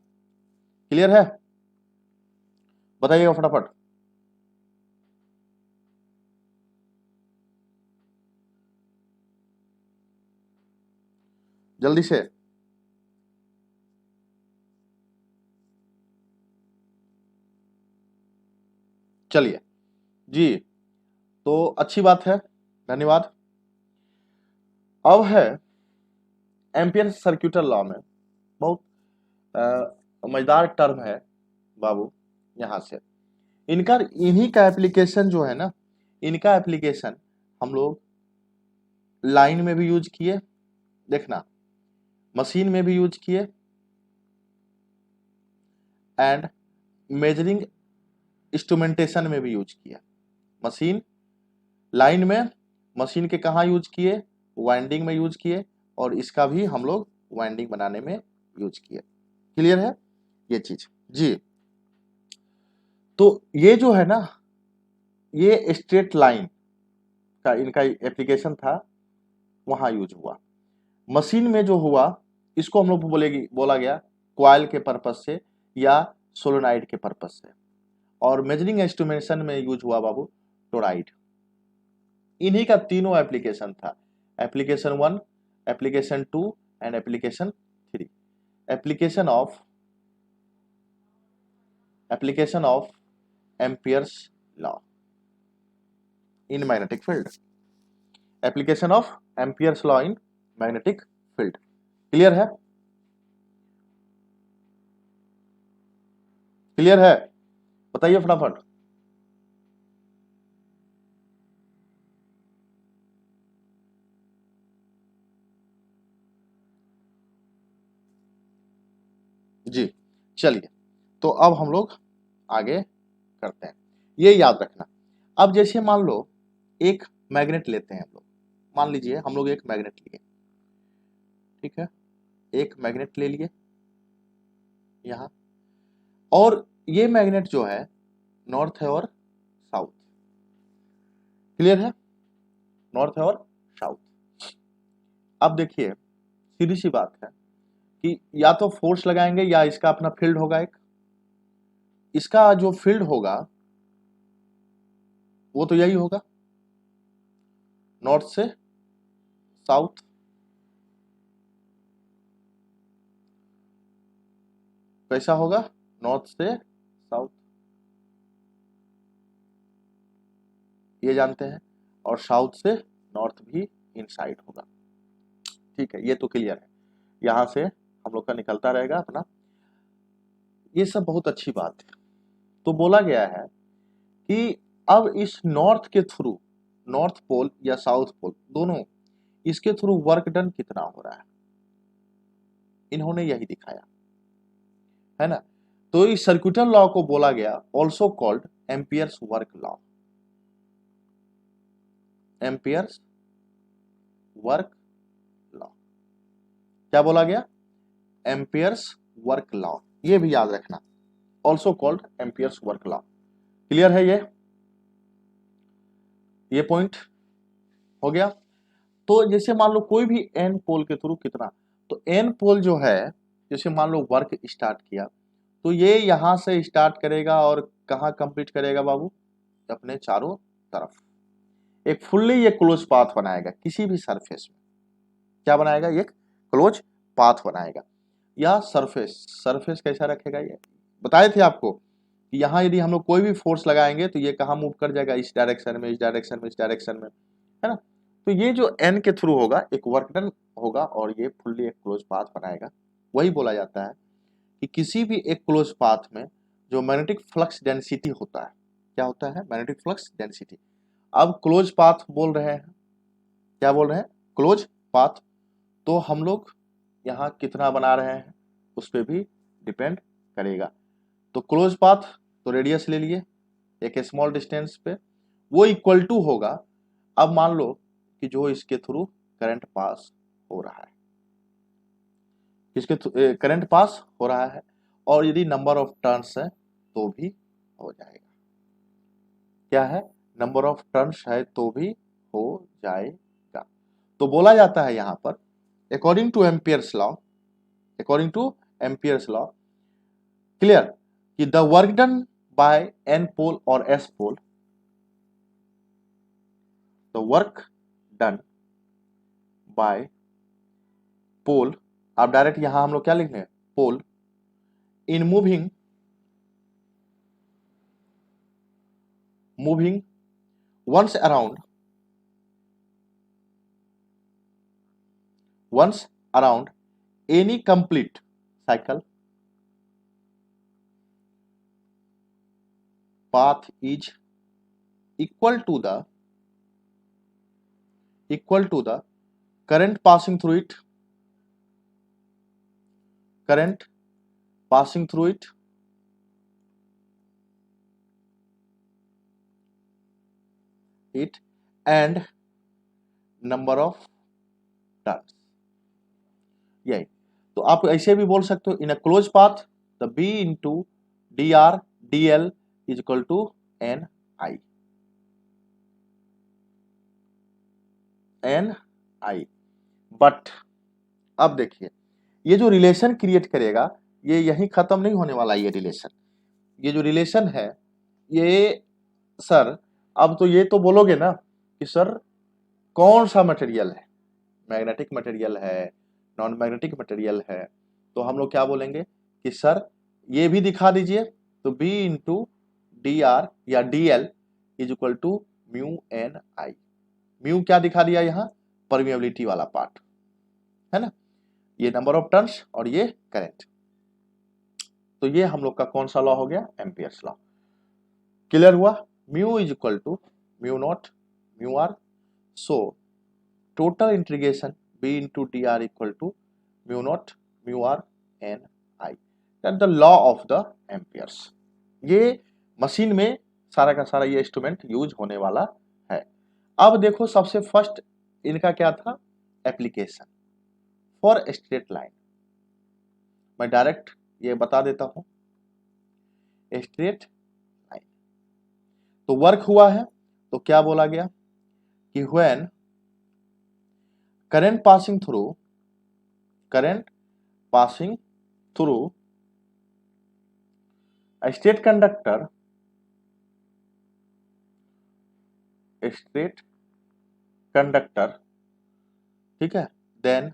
क्लियर है? बताइएगा फटाफट। जल्दी से। चलिए जी, तो अच्छी बात है, धन्यवाद। अब है एम्पियर सर्क्यूटल लॉ में बहुत मजेदार टर्म है बाबू। यहां से इन्हीं का एप्लीकेशन जो है ना, इनका एप्लीकेशन हम लोग लाइन में भी यूज किए, देखना, मशीन में भी यूज किए, एंड मेजरिंग इंस्ट्रूमेंटेशन में भी यूज किया। मशीन लाइन में, मशीन के कहाँ यूज किए? वाइंडिंग में यूज किए, और इसका भी हम लोग वाइंडिंग बनाने में यूज किए। क्लियर है ये चीज जी? तो ये जो है ना, ये स्ट्रेट लाइन का इनका एप्लीकेशन था, वहां यूज हुआ। मशीन में जो हुआ इसको हम लोग बोला गया कॉइल के पर्पज से या सोलोनाइड के पर्पज से, और मेजरिंग इंस्ट्रूमेंटेशन में यूज हुआ बाबू टोराइड। इन्हीं का तीनों एप्लीकेशन था, application 1, application 2 and application 3। Application of Ampere's law in magnetic field, application of Ampere's law in magnetic field. Clear है? क्लियर है? बताइए फटाफट। जी चलिए, तो अब हम लोग आगे करते हैं। ये याद रखना, अब जैसे मान लो एक मैग्नेट लेते हैं हम लोग, मान लीजिए हम लोग एक मैग्नेट लिए, ठीक है, एक मैग्नेट ले लिए यहां, और ये मैग्नेट जो है नॉर्थ है और साउथ। क्लियर है? नॉर्थ है और साउथ। अब देखिए सीधी सी बात है कि या तो फोर्स लगाएंगे या इसका अपना फील्ड होगा एक, इसका जो फील्ड होगा वो तो यही होगा, नॉर्थ से साउथ। कैसा होगा? नॉर्थ से साउथ, ये जानते हैं, और साउथ से नॉर्थ भी इनसाइड होगा। ठीक है, ये तो क्लियर है, यहां से हम लोग का निकलता रहेगा अपना। ये सब बहुत अच्छी बात है। तो बोला गया है कि अब इस नॉर्थ के थ्रू, नॉर्थ पोल या साउथ पोल दोनों, इसके थ्रू वर्क डन कितना हो रहा है, इन्होंने यही दिखाया है ना। तो इस सर्क्यूटल लॉ को बोला गया also called amperes work law, amperes work law. क्या बोला गया? एम्पियर्स वर्क लॉ, ये भी याद रखना, also called amperes work law. Clear है ये पॉइंट हो गया। तो जैसे मान लो कोई भी एन पोल के थ्रू कितना, तो एन पोल जो है, जैसे मान लो वर्क स्टार्ट किया, तो ये यहां से स्टार्ट करेगा और कहां कंप्लीट करेगा बाबू? अपने चारों तरफ। एक फुल्ली ये क्लोज पाथ बनाएगा किसी भी सरफेस में। क्या बनाएगा? एक क्लोज पाथ बनाएगा। या सरफेस, सरफेस कैसा रखेगा? ये बताए थे आपको कि यहाँ यदि हम लोग कोई भी फोर्स लगाएंगे तो ये कहाँ मूव कर जाएगा? इस डायरेक्शन में, इस डायरेक्शन में, इस डायरेक्शन में, है ना। तो ये जो एन के थ्रू होगा एक वर्क डन होगा और ये फुल्ली एक क्लोज पाथ बनाएगा। वही बोला जाता है कि किसी भी एक क्लोज पाथ में जो मैग्नेटिक फ्लक्स डेंसिटी होता है, क्या होता है? Magnetic flux density. अब क्लोज पाथ बोल रहे हैं, क्या बोल रहे हैं? Close path. तो हम लोग यहाँ कितना बना रहे हैं उस पर भी डिपेंड करेगा। तो क्लोज पाथ तो रेडियस ले लिए एक स्मॉल डिस्टेंस पे, वो इक्वल टू होगा, अब मान लो कि जो इसके थ्रू करंट पास हो रहा है, इसके करंट पास हो रहा है, और यदि नंबर ऑफ टर्न्स है तो भी हो जाएगा। क्या है? नंबर ऑफ टर्न्स है तो भी हो जाएगा। तो बोला जाता है यहां पर according to Ampere's law, according to Ampere's law, clear कि the work done by N pole और S pole, the work done by pole, आप डायरेक्ट यहां हम लोग क्या लिखेंगे? Pole in moving once around any complete cycle, path is equal to the current passing through it, current passing through it and number of turns। यही तो आप ऐसे भी बोल सकते हो in a close path the B into D R D L is equal to N I, N I. But अब देखिए ये जो रिलेशन क्रिएट करेगा ये यहीं खत्म नहीं होने वाला। ये रिलेशन, ये जो रिलेशन है ये सर, अब तो ये तो बोलोगे ना कि सर कौन सा मटेरियल है, मैग्नेटिक मटेरियल है, नॉन मैग्नेटिक मटेरियल है, तो हम लोग क्या बोलेंगे कि सर ये भी दिखा दीजिए। तो B इंटू डी आर या D L is equal to mu N I. Mu क्या दिखा दिया यहाँ? परमिएबिलिटी वाला पार्ट, है ना। ये नंबर ऑफ टर्न्स और ये करंट। तो ये हम लोग का कौन सा लॉ हो गया? Ampere's law. क्लियर हुआ? Mu is equal to mu naught mu R. So total integration B into dr equal to mu naught mu r n I। That's the law of the amperes। ये machine में सारा का सारा ये instrument use होने वाला है। अब देखो सबसे फर्स्ट इनका क्या था? Application for straight line. मैं डायरेक्ट ये बता देता हूं, स्ट्रेट लाइन। तो वर्क हुआ है तो क्या बोला गया कि when current passing through a straight conductor, ठीक है, then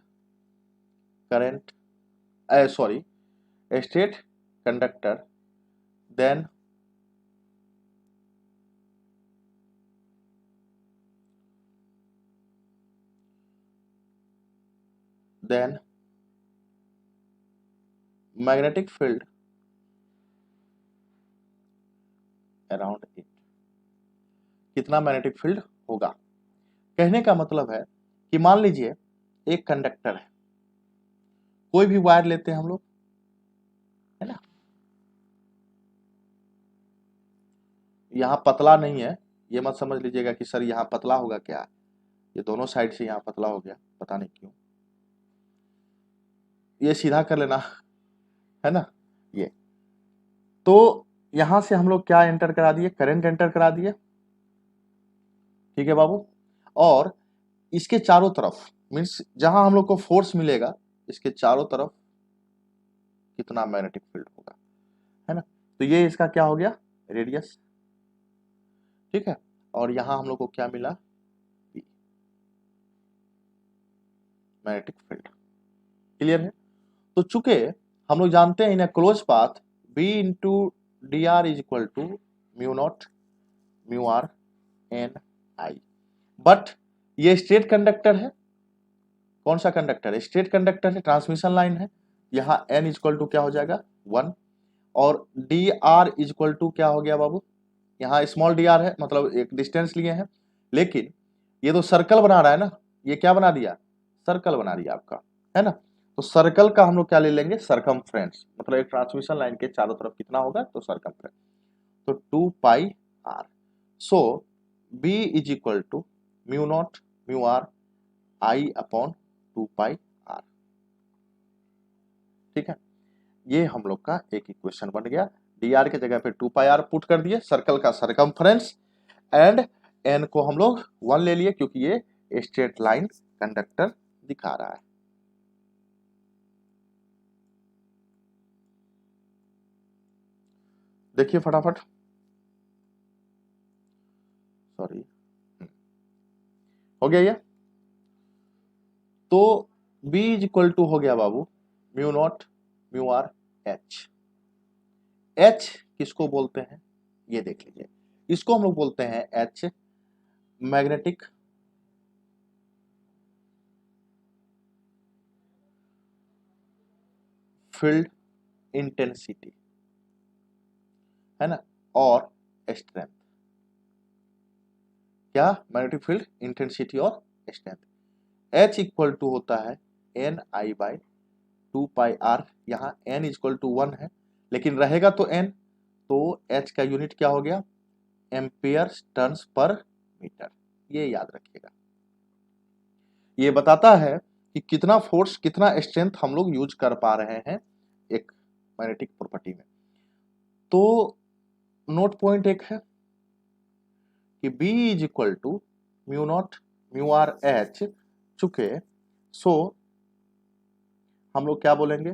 current sorry a straight conductor then magnetic field around it। कितना मैग्नेटिक फील्ड होगा? कहने का मतलब है कि मान लीजिए एक कंडक्टर है, कोई भी वायर लेते हैं हम लोग, है ना। यहां पतला नहीं है, ये मत समझ लीजिएगा कि सर यहां पतला होगा क्या, ये दोनों साइड से यहां पतला हो गया, पता नहीं क्यों। ये सीधा कर लेना, है ना। ये तो यहां से हम लोग क्या एंटर करा दिए? करंट एंटर करा दिए, ठीक है बाबू। और इसके चारों तरफ मीन्स जहां हम लोग को फोर्स मिलेगा इसके चारों तरफ कितना मैग्नेटिक फील्ड होगा, है ना। तो ये इसका क्या हो गया? रेडियस, ठीक है। और यहां हम लोग को क्या मिला? Magnetic field. क्लियर है? तो चूंकि हम लोग जानते हैं in a close path B into D R is equal to mu naught mu R N I, but ये स्ट्रेट कंडक्टर है। कौन सा कंडक्टर है? स्ट्रेट कंडक्टर है, ट्रांसमिशन लाइन है। यहाँ एन इज इक्वल टू क्या हो जाएगा 1, और D R is equal to क्या हो गया बाबू, यहाँ स्मॉल डी आर है, मतलब एक डिस्टेंस लिए हैं, लेकिन ये तो सर्कल बना रहा है ना, ये क्या बना दिया, सर्कल बना दिया आपका, है ना। तो सर्कल का हम लोग क्या ले लेंगे, सरकमफ्रेंस, मतलब एक ट्रांसमिशन लाइन के चारों तरफ कितना होगा, तो सरकमफ्रेंस, तो 2 pi R. So B is equal to mu naught mu R I upon 2 pi R. ठीक है, ये हम लोग का एक इक्वेशन बन गया। डी आर के जगह पे 2 पाई आर पुट कर दिए, सर्कल का सरकमफ्रेंस, एंड एन को हम लोग 1 ले लिए क्योंकि ये स्ट्रेट लाइन कंडक्टर दिखा रहा है। देखिए फटाफट, सॉरी, हो गया ये। तो B इज इक्वल टू हो गया बाबू mu naught mu R H. H किसको बोलते हैं, ये देख लीजिए, इसको हम लोग बोलते हैं एच मैग्नेटिक फील्ड इंटेंसिटी, है ना, और स्ट्रेंथ। क्या, मैग्नेटिक फील्ड इंटेंसिटी और स्ट्रेंथ। एच इक्वल टू होता है N I by 2 pi R, यहाँ एन इक्वल टू 1 है, लेकिन रहेगा तो एन, तो एच का यूनिट क्या हो गया, एम्पियर टर्न्स पर मीटर। ये याद रखिएगा, ये बताता है कि कितना फोर्स कितना स्ट्रेंथ हम लोग यूज कर पा रहे हैं एक मैग्नेटिक प्रॉपर्टी में। तो नोट पॉइंट एक है कि B is equal to mu naught mu R H, चुके सो हम लोग क्या बोलेंगे,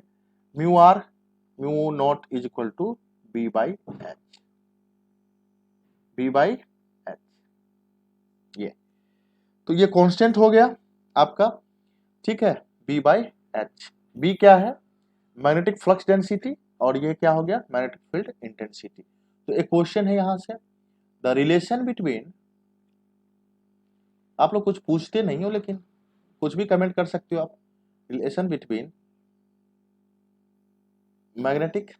mu R mu naught is equal to B by H, B by H. ये तो ये कांस्टेंट हो गया आपका, ठीक है, बी बाई एच। बी क्या है, मैग्नेटिक फ्लक्स डेंसिटी, और ये क्या हो गया, मैग्नेटिक फील्ड इंटेंसिटी। तो एक क्वेश्चन है यहां से, द रिलेशन बिटवीन, आप लोग कुछ पूछते नहीं हो लेकिन कुछ भी कमेंट कर सकते हो आप, relation between magnetic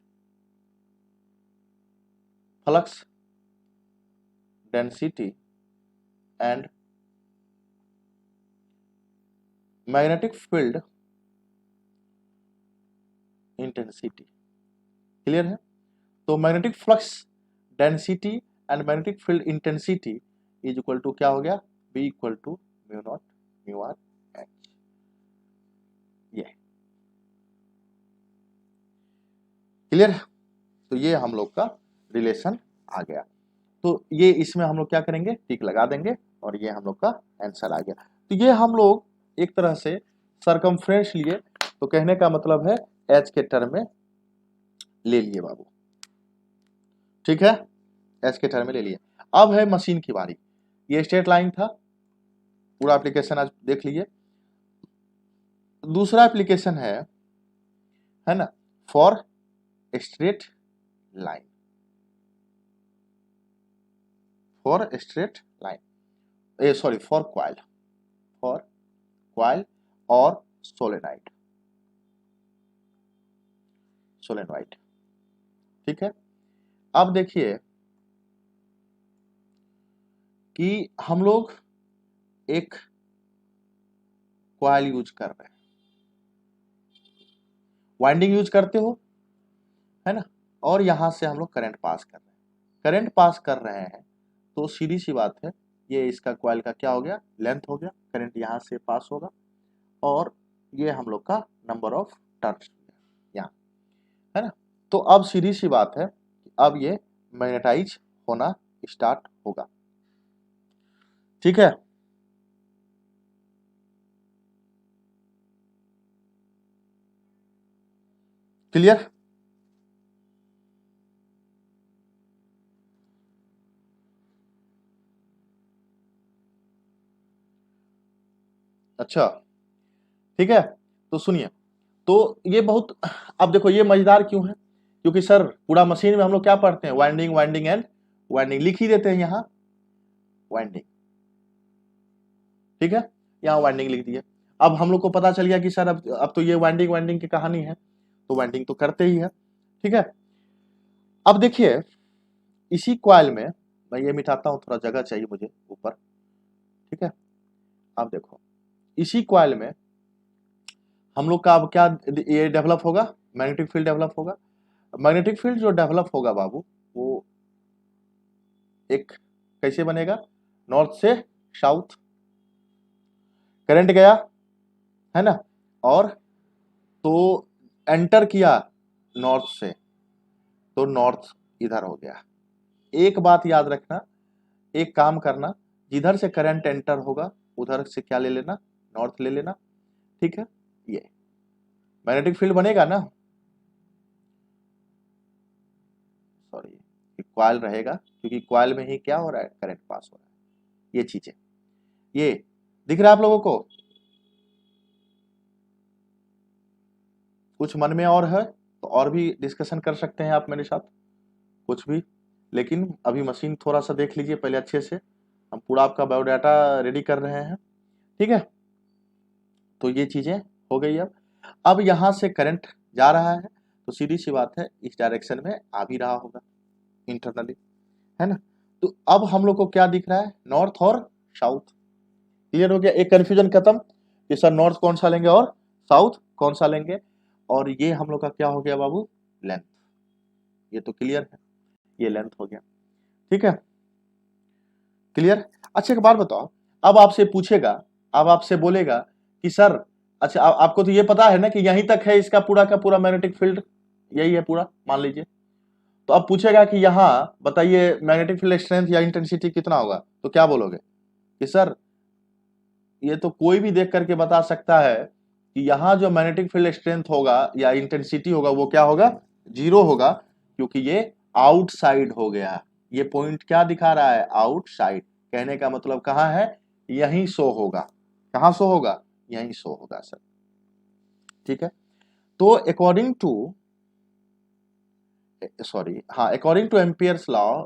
flux density and magnetic field intensity. Clear है? तो magnetic flux density and magnetic field intensity is equal to क्या हो गया, B equal to mu naught mu R H. ये क्लियर है? तो ये हम लोग का रिलेशन आ गया। तो ये इसमें हम लोग क्या करेंगे, टिक लगा देंगे, और ये हम लोग का आंसर आ गया। तो ये हम लोग एक तरह से सरकमफ्रेंस लिए, तो कहने का मतलब है एच के टर्म में ले लिए बाबू, ठीक है, एच के टर्म में ले लिए। अब है मशीन की बारी। ये स्ट्रेट लाइन था, पूरा एप्लीकेशन आज देख लीजिए। दूसरा एप्लीकेशन है ना, for straight line, for straight line, A sorry for coil और सोलेनाइड, सोलेनोइड। ठीक है, अब देखिए कि हम लोग एक क्वाइल यूज कर रहे हैं, वाइंडिंग यूज करते हो, है ना, और यहां से हम लोग करंट पास कर रहे हैं, करंट पास कर रहे हैं, तो सीधी सी बात है, ये इसका क्वाइल का क्या हो गया, लेंथ हो गया, करंट यहां से पास होगा, और ये हम लोग का नंबर ऑफ टर्न्स यहाँ, है ना। तो अब सीधी सी बात है, अब ये मैग्नेटाइज होना स्टार्ट होगा। ठीक है, क्लियर? अच्छा, ठीक है, तो सुनिए, तो ये बहुत, अब देखो ये मजेदार क्यों है, क्योंकि सर पूरा मशीन में हम लोग क्या पढ़ते हैं, वाइंडिंग वाइंडिंग एंड वाइंडिंग लिख ही देते हैं यहाँ वाइंडिंग, ठीक है, यहाँ वाइंडिंग लिख दिए। अब हम लोग को पता चल गया कि सर अब तो ये वाइंडिंग वाइंडिंग की कहानी है, तो वाइंडिंग तो करते ही है, ठीक है। अब देखिए इसी कॉइल में, मैं ये मिटाता हूं, थोड़ा जगह चाहिए मुझे ऊपर, ठीक है। अब देखो इसी कॉइल में हम लोग का अब क्या ये डेवलप होगा, मैग्नेटिक फील्ड डेवलप होगा। मैग्नेटिक फील्ड जो डेवलप होगा बाबू, वो एक कैसे बनेगा, नॉर्थ से साउथ करंट गया, है ना, और तो एंटर किया नॉर्थ से, तो नॉर्थ इधर हो गया। एक बात याद रखना, एक काम करना, जिधर से करंट एंटर होगा उधर से क्या ले लेना, नॉर्थ ले लेना, ठीक है। ये मैग्नेटिक फील्ड बनेगा ना, सॉरी कॉइल रहेगा, क्योंकि कॉइल में ही क्या हो रहा है, करंट पास हो रहा है। ये चीजें, ये दिख रहा है आप लोगों को, कुछ मन में और है तो और भी डिस्कशन कर सकते हैं आप मेरे साथ, कुछ भी, लेकिन अभी मशीन थोड़ा सा देख लीजिए पहले अच्छे से, हम पूरा आपका बायोडाटा रेडी कर रहे हैं, ठीक है। तो ये चीजें हो गई। अब यहां से करंट जा रहा है, तो सीधी सी बात है इस डायरेक्शन में आ भी रहा होगा इंटरनली, है ना। तो अब हम लोग को क्या दिख रहा है, नॉर्थ और साउथ, क्लियर हो गया, एक कंफ्यूजन खत्म कि सर नॉर्थ कौन सा लेंगे और साउथ कौन सा लेंगे। और ये हम लोग का क्या हो गया बाबू, लेंथ, ये तो क्लियर है, ये लेंथ हो गया, ठीक है, क्लियर। अच्छा एक बात बताओ, अब आपसे पूछेगा, अब आपसे बोलेगा कि सर, अच्छा आपको तो ये पता है ना कि यहीं तक है इसका पूरा का पूरा मैग्नेटिक फील्ड, यही है पूरा, मान लीजिए। तो अब पूछेगा कि यहाँ बताइए मैग्नेटिक फील्ड स्ट्रेंथ या इंटेंसिटी कितना होगा, तो क्या बोलोगे कि सर ये तो कोई भी देख करके बता सकता है कि यहाँ जो मैग्नेटिक फील्ड स्ट्रेंथ होगा या इंटेंसिटी होगा वो क्या होगा, जीरो होगा, क्योंकि ये आउटसाइड हो गया। ये पॉइंट क्या दिखा रहा है, आउटसाइड, कहने का मतलब कहाँ है, यहीं शो होगा, कहाँ शो होगा, यहीं शो होगा सर, ठीक है। तो अकॉर्डिंग टू, सॉरी हाँ, according to Ampere's law,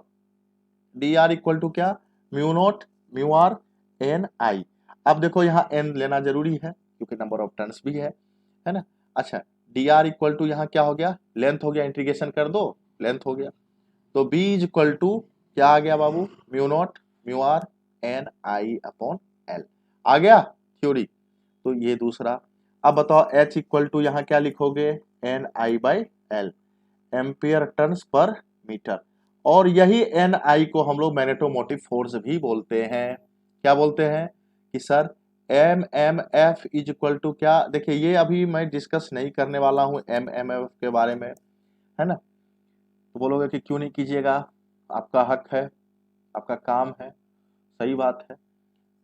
D R equal to क्या, mu naught mu R N I. अब देखो यहाँ एन लेना जरूरी है क्योंकि नंबर ऑफ टर्न्स भी है ना। अच्छा डी आर इक्वल टू यहाँ क्या हो गया, लेंथ हो गया, इंटीग्रेशन कर दो, लेंथ हो गया। तो बी इज इक्वल टू क्या आ गया बाबू, mu naught mu R N I upon L, आ गया थ्योरी। तो ये दूसरा। अब बताओ एच इक्वल टू यहाँ क्या लिखोगे, N I by L, ampere turns per metre. और यही एन आई को हम लोग मैग्नेटोमोटिव फोर्स भी बोलते हैं। क्या बोलते हैं कि sir M M F is equal to क्या, देखिए ये अभी मैं डिस्कस नहीं करने वाला हूं एम एम एफ के बारे में, है ना। तो बोलोगे कि क्यों नहीं कीजिएगा, आपका हक है, आपका काम है, सही बात है।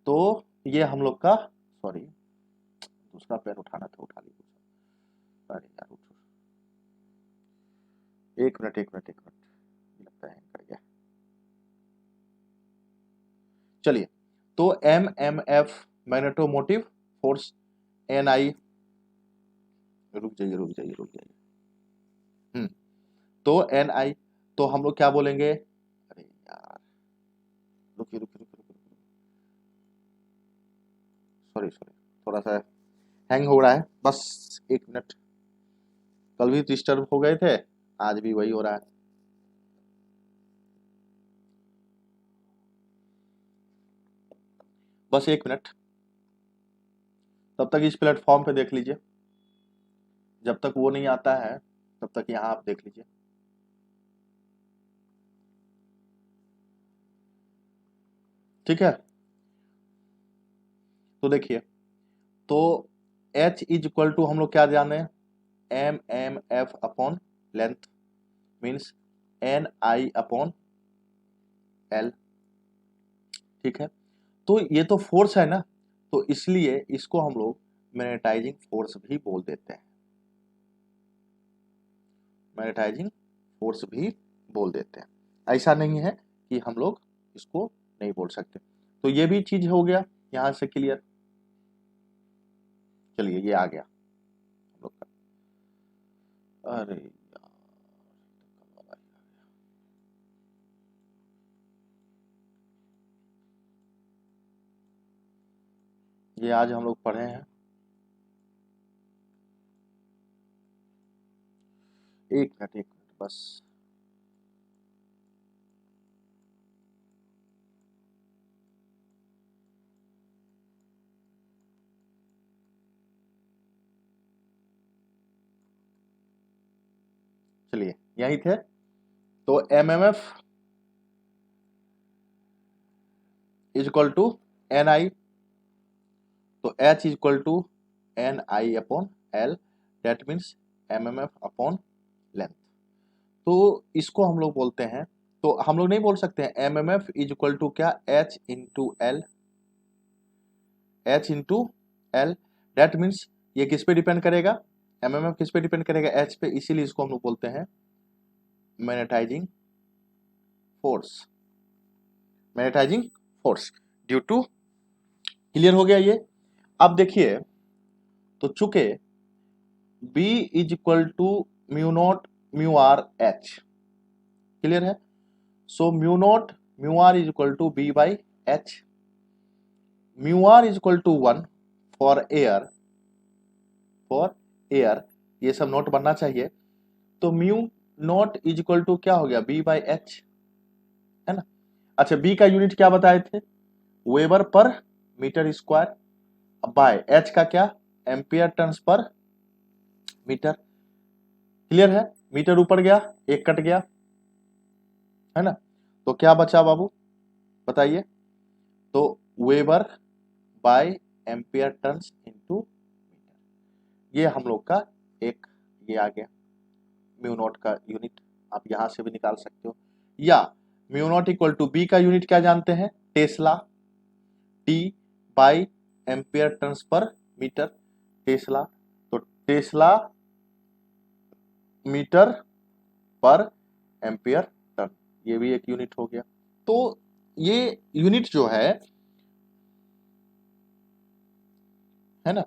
तो ये हम लोग का, सॉरी दूसरा पेन उठाना था, उठा लीजिए, अरे यार उठो, एक मिनट एक मिनट एक मिनट, लगता है कर गया। चलिए, तो M M F magnetomotive force, N I, रुक जाइए रुक जाइए रुक जाइए, तो एन आई, तो हम लोग क्या बोलेंगे, अरे यार रुकिए रुकिए रुकिए रुकिए, सॉरी सॉरी, थोड़ा सा हैंग हो रहा है, बस एक मिनट, कल भी डिस्टर्ब हो गए थे, आज भी वही हो रहा है। बस एक मिनट, तब तक इस प्लेटफॉर्म पे देख लीजिए, जब तक वो नहीं आता है तब तक यहाँ आप देख लीजिए। ठीक है, तो देखिए, तो H इज इक्वल टू हम लोग क्या जाने, M M F upon length means N I upon L, ठीक है। तो ये तो फोर्स है ना, तो इसलिए इसको हम लोग मैग्नेटाइजिंग फोर्स भी बोल देते हैं, मैग्नेटाइजिंग फोर्स भी बोल देते हैं, ऐसा नहीं है कि हम लोग इसको नहीं बोल सकते। तो ये भी चीज हो गया यहाँ से क्लियर, चलिए ये आ गया हम लोग का। अरे यार, ये आज हम लोग पढ़े हैं। एक मिनट बस। चलिए यही थे। तो MMF is equal to N I, तो H is equal to N I upon L, that means MMF upon length. तो इसको हम लोग बोलते हैं, तो हम लोग नहीं बोल सकते हैं एमएमएफ इज इक्वल टू क्या, H into L, H into L, that means ये किस पे डिपेंड करेगा, एमएमएफ किस पे डिपेंड करेगा, एच पे, इसीलिए इसको हम लोग बोलते हैं magnetising force, magnetising force due to. Clear हो गया ये। अब देखिए, तो चूंकि B is equal to mu naught mu R H, clear है, so mu naught mu R is equal to B by H, mu R is equal to 1 for air, for air, ये सब नोट बनना चाहिए। तो mu naught is equal to क्या हो गया, B by H, है ना। अच्छा, बी का यूनिट क्या बताए थे, weber per metre square, bye H का क्या, ampere turns per metre. Clear है, मीटर ऊपर गया, एक कट गया, है ना। तो क्या बचा बाबू बताइए, तो weber by ampere turns into metre, ये हम लोग का एक ये आ गया म्यू नॉट का यूनिट। आप यहां से भी निकाल सकते हो, या mu naught equal to B का यूनिट क्या जानते हैं, tesla, T by ampere turns per metre, tesla, तो tesla metre per ampere turn, ये भी एक यूनिट हो गया। तो ये यूनिट जो है ना,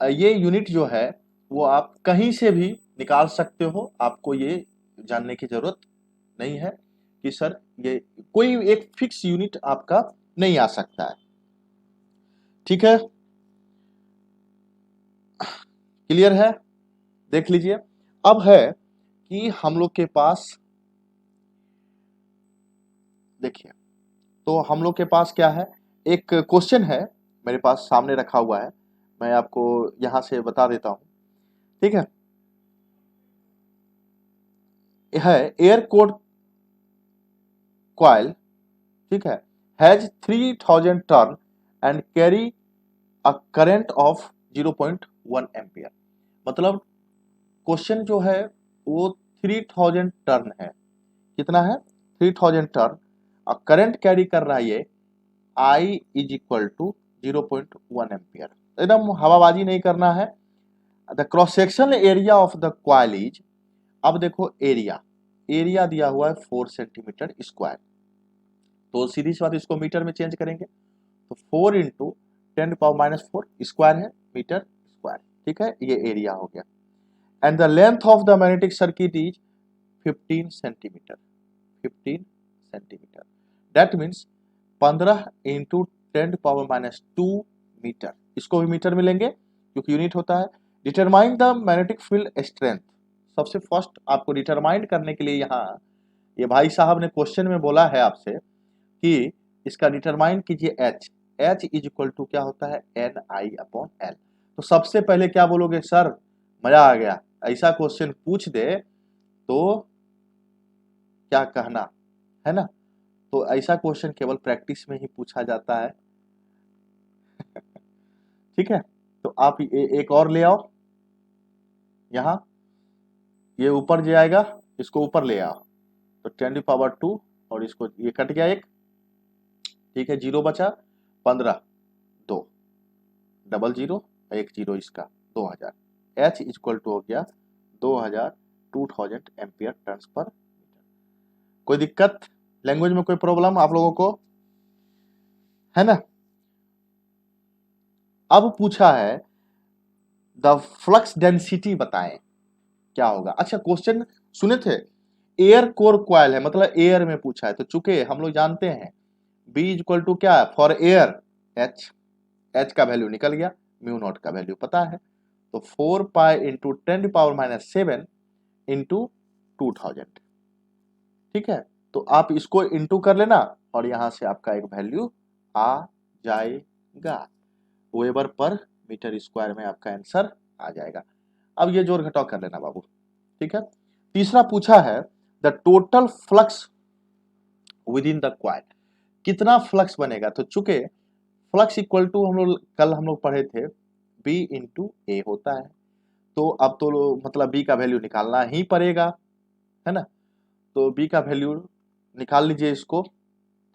ये यूनिट जो है वो आप कहीं से भी निकाल सकते हो, आपको ये जानने की जरूरत नहीं है कि सर ये कोई एक फिक्स यूनिट आपका नहीं आ सकता है। ठीक है, क्लियर है। देख लीजिए, अब है कि हम लोग के पास, देखिए, तो हम लोग के पास क्या है, एक क्वेश्चन है मेरे पास सामने रखा हुआ है, मैं आपको यहां से बता देता हूं। ठीक है, यह है एयर कोर कॉइल, ठीक है, has 3000 turn and carry a current of 0.1 ampere. मतलब क्वेश्चन जो है वो 3000 टर्न है, कितना है, 3000 टर्न, और करंट कैरी कर रहा है ये I is equal to 0.1 ampere. एकदम हवाबाजी नहीं करना है। The cross section area of the coil is, अब देखो एरिया, एरिया दिया हुआ है 4 सेंटीमीटर स्क्वायर, तो सीधी सी बात इसको मीटर में चेंज करेंगे, तो 4 इंटू 10⁻⁻4 स्क्वायर है मीटर स्क्वायर, ठीक है, ये एरिया हो गया। And the length of the magnetic circuit is 15 centimetre, 15 centimetre, that means 15 into 10⁻⁻2 metre, इसको भी मीटर में लेंगे क्योंकि यूनिट होता है। Determine the magnetic field strength, सबसे फर्स्ट आपको डिटरमाइन करने के लिए यहाँ ये भाई साहब ने क्वेश्चन में बोला है आपसे कि इसका डिटरमाइन कीजिए H, H is equal to क्या होता है, एन आई अपॉन एल। तो सबसे पहले क्या बोलोगे, सर मजा आ गया, ऐसा क्वेश्चन पूछ दे तो क्या कहना, है ना। तो ऐसा क्वेश्चन केवल प्रैक्टिस में ही पूछा जाता है। ठीक है, तो आप एक और ले आओ, यहां ये ऊपर जाएगा, इसको ऊपर ले आओ, तो 10⁻², और इसको ये कट गया एक, ठीक है, जीरो बचा, 15, 2, डबल जीरो, एक जीरो इसका, 2000, एच इक्वल टू हो गया 2000, 2000 एम्पियर टर्न्स पर मीटर। कोई दिक्कत, लैंग्वेज में कोई प्रॉब्लम आप लोगों को, है ना। अब पूछा है द फ्लक्स डेंसिटी बताएं क्या होगा। अच्छा क्वेश्चन सुने थे, एयर कोर क्वाइल है मतलब एयर में पूछा है, तो चूंकि हम लोग जानते हैं B इक्वल टू क्या है फॉर एयर एच, एच का वैल्यू निकल गया, म्यू नॉट का वैल्यू पता है, तो 4 पाई इंटू 10⁻⁷ इंटू 2000। ठीक है, तो आप इसको इंटू कर लेना और यहां से आपका एक वैल्यू आ जाएगा, वेबर पर मीटर स्क्वायर में आपका आंसर आ जाएगा। अब ये जोड़ घटाव कर लेना बाबू। ठीक है, तीसरा पूछा है the total flux with in the coil, कितना फ्लक्स बनेगा। तो चूंकि फ्लक्स इक्वल टू हम लोग पढ़े थे बी इंटू ए होता है, तो अब तो मतलब बी का वैल्यू निकालना ही पड़ेगा, है ना। तो बी का वैल्यू निकाल लीजिए इसको,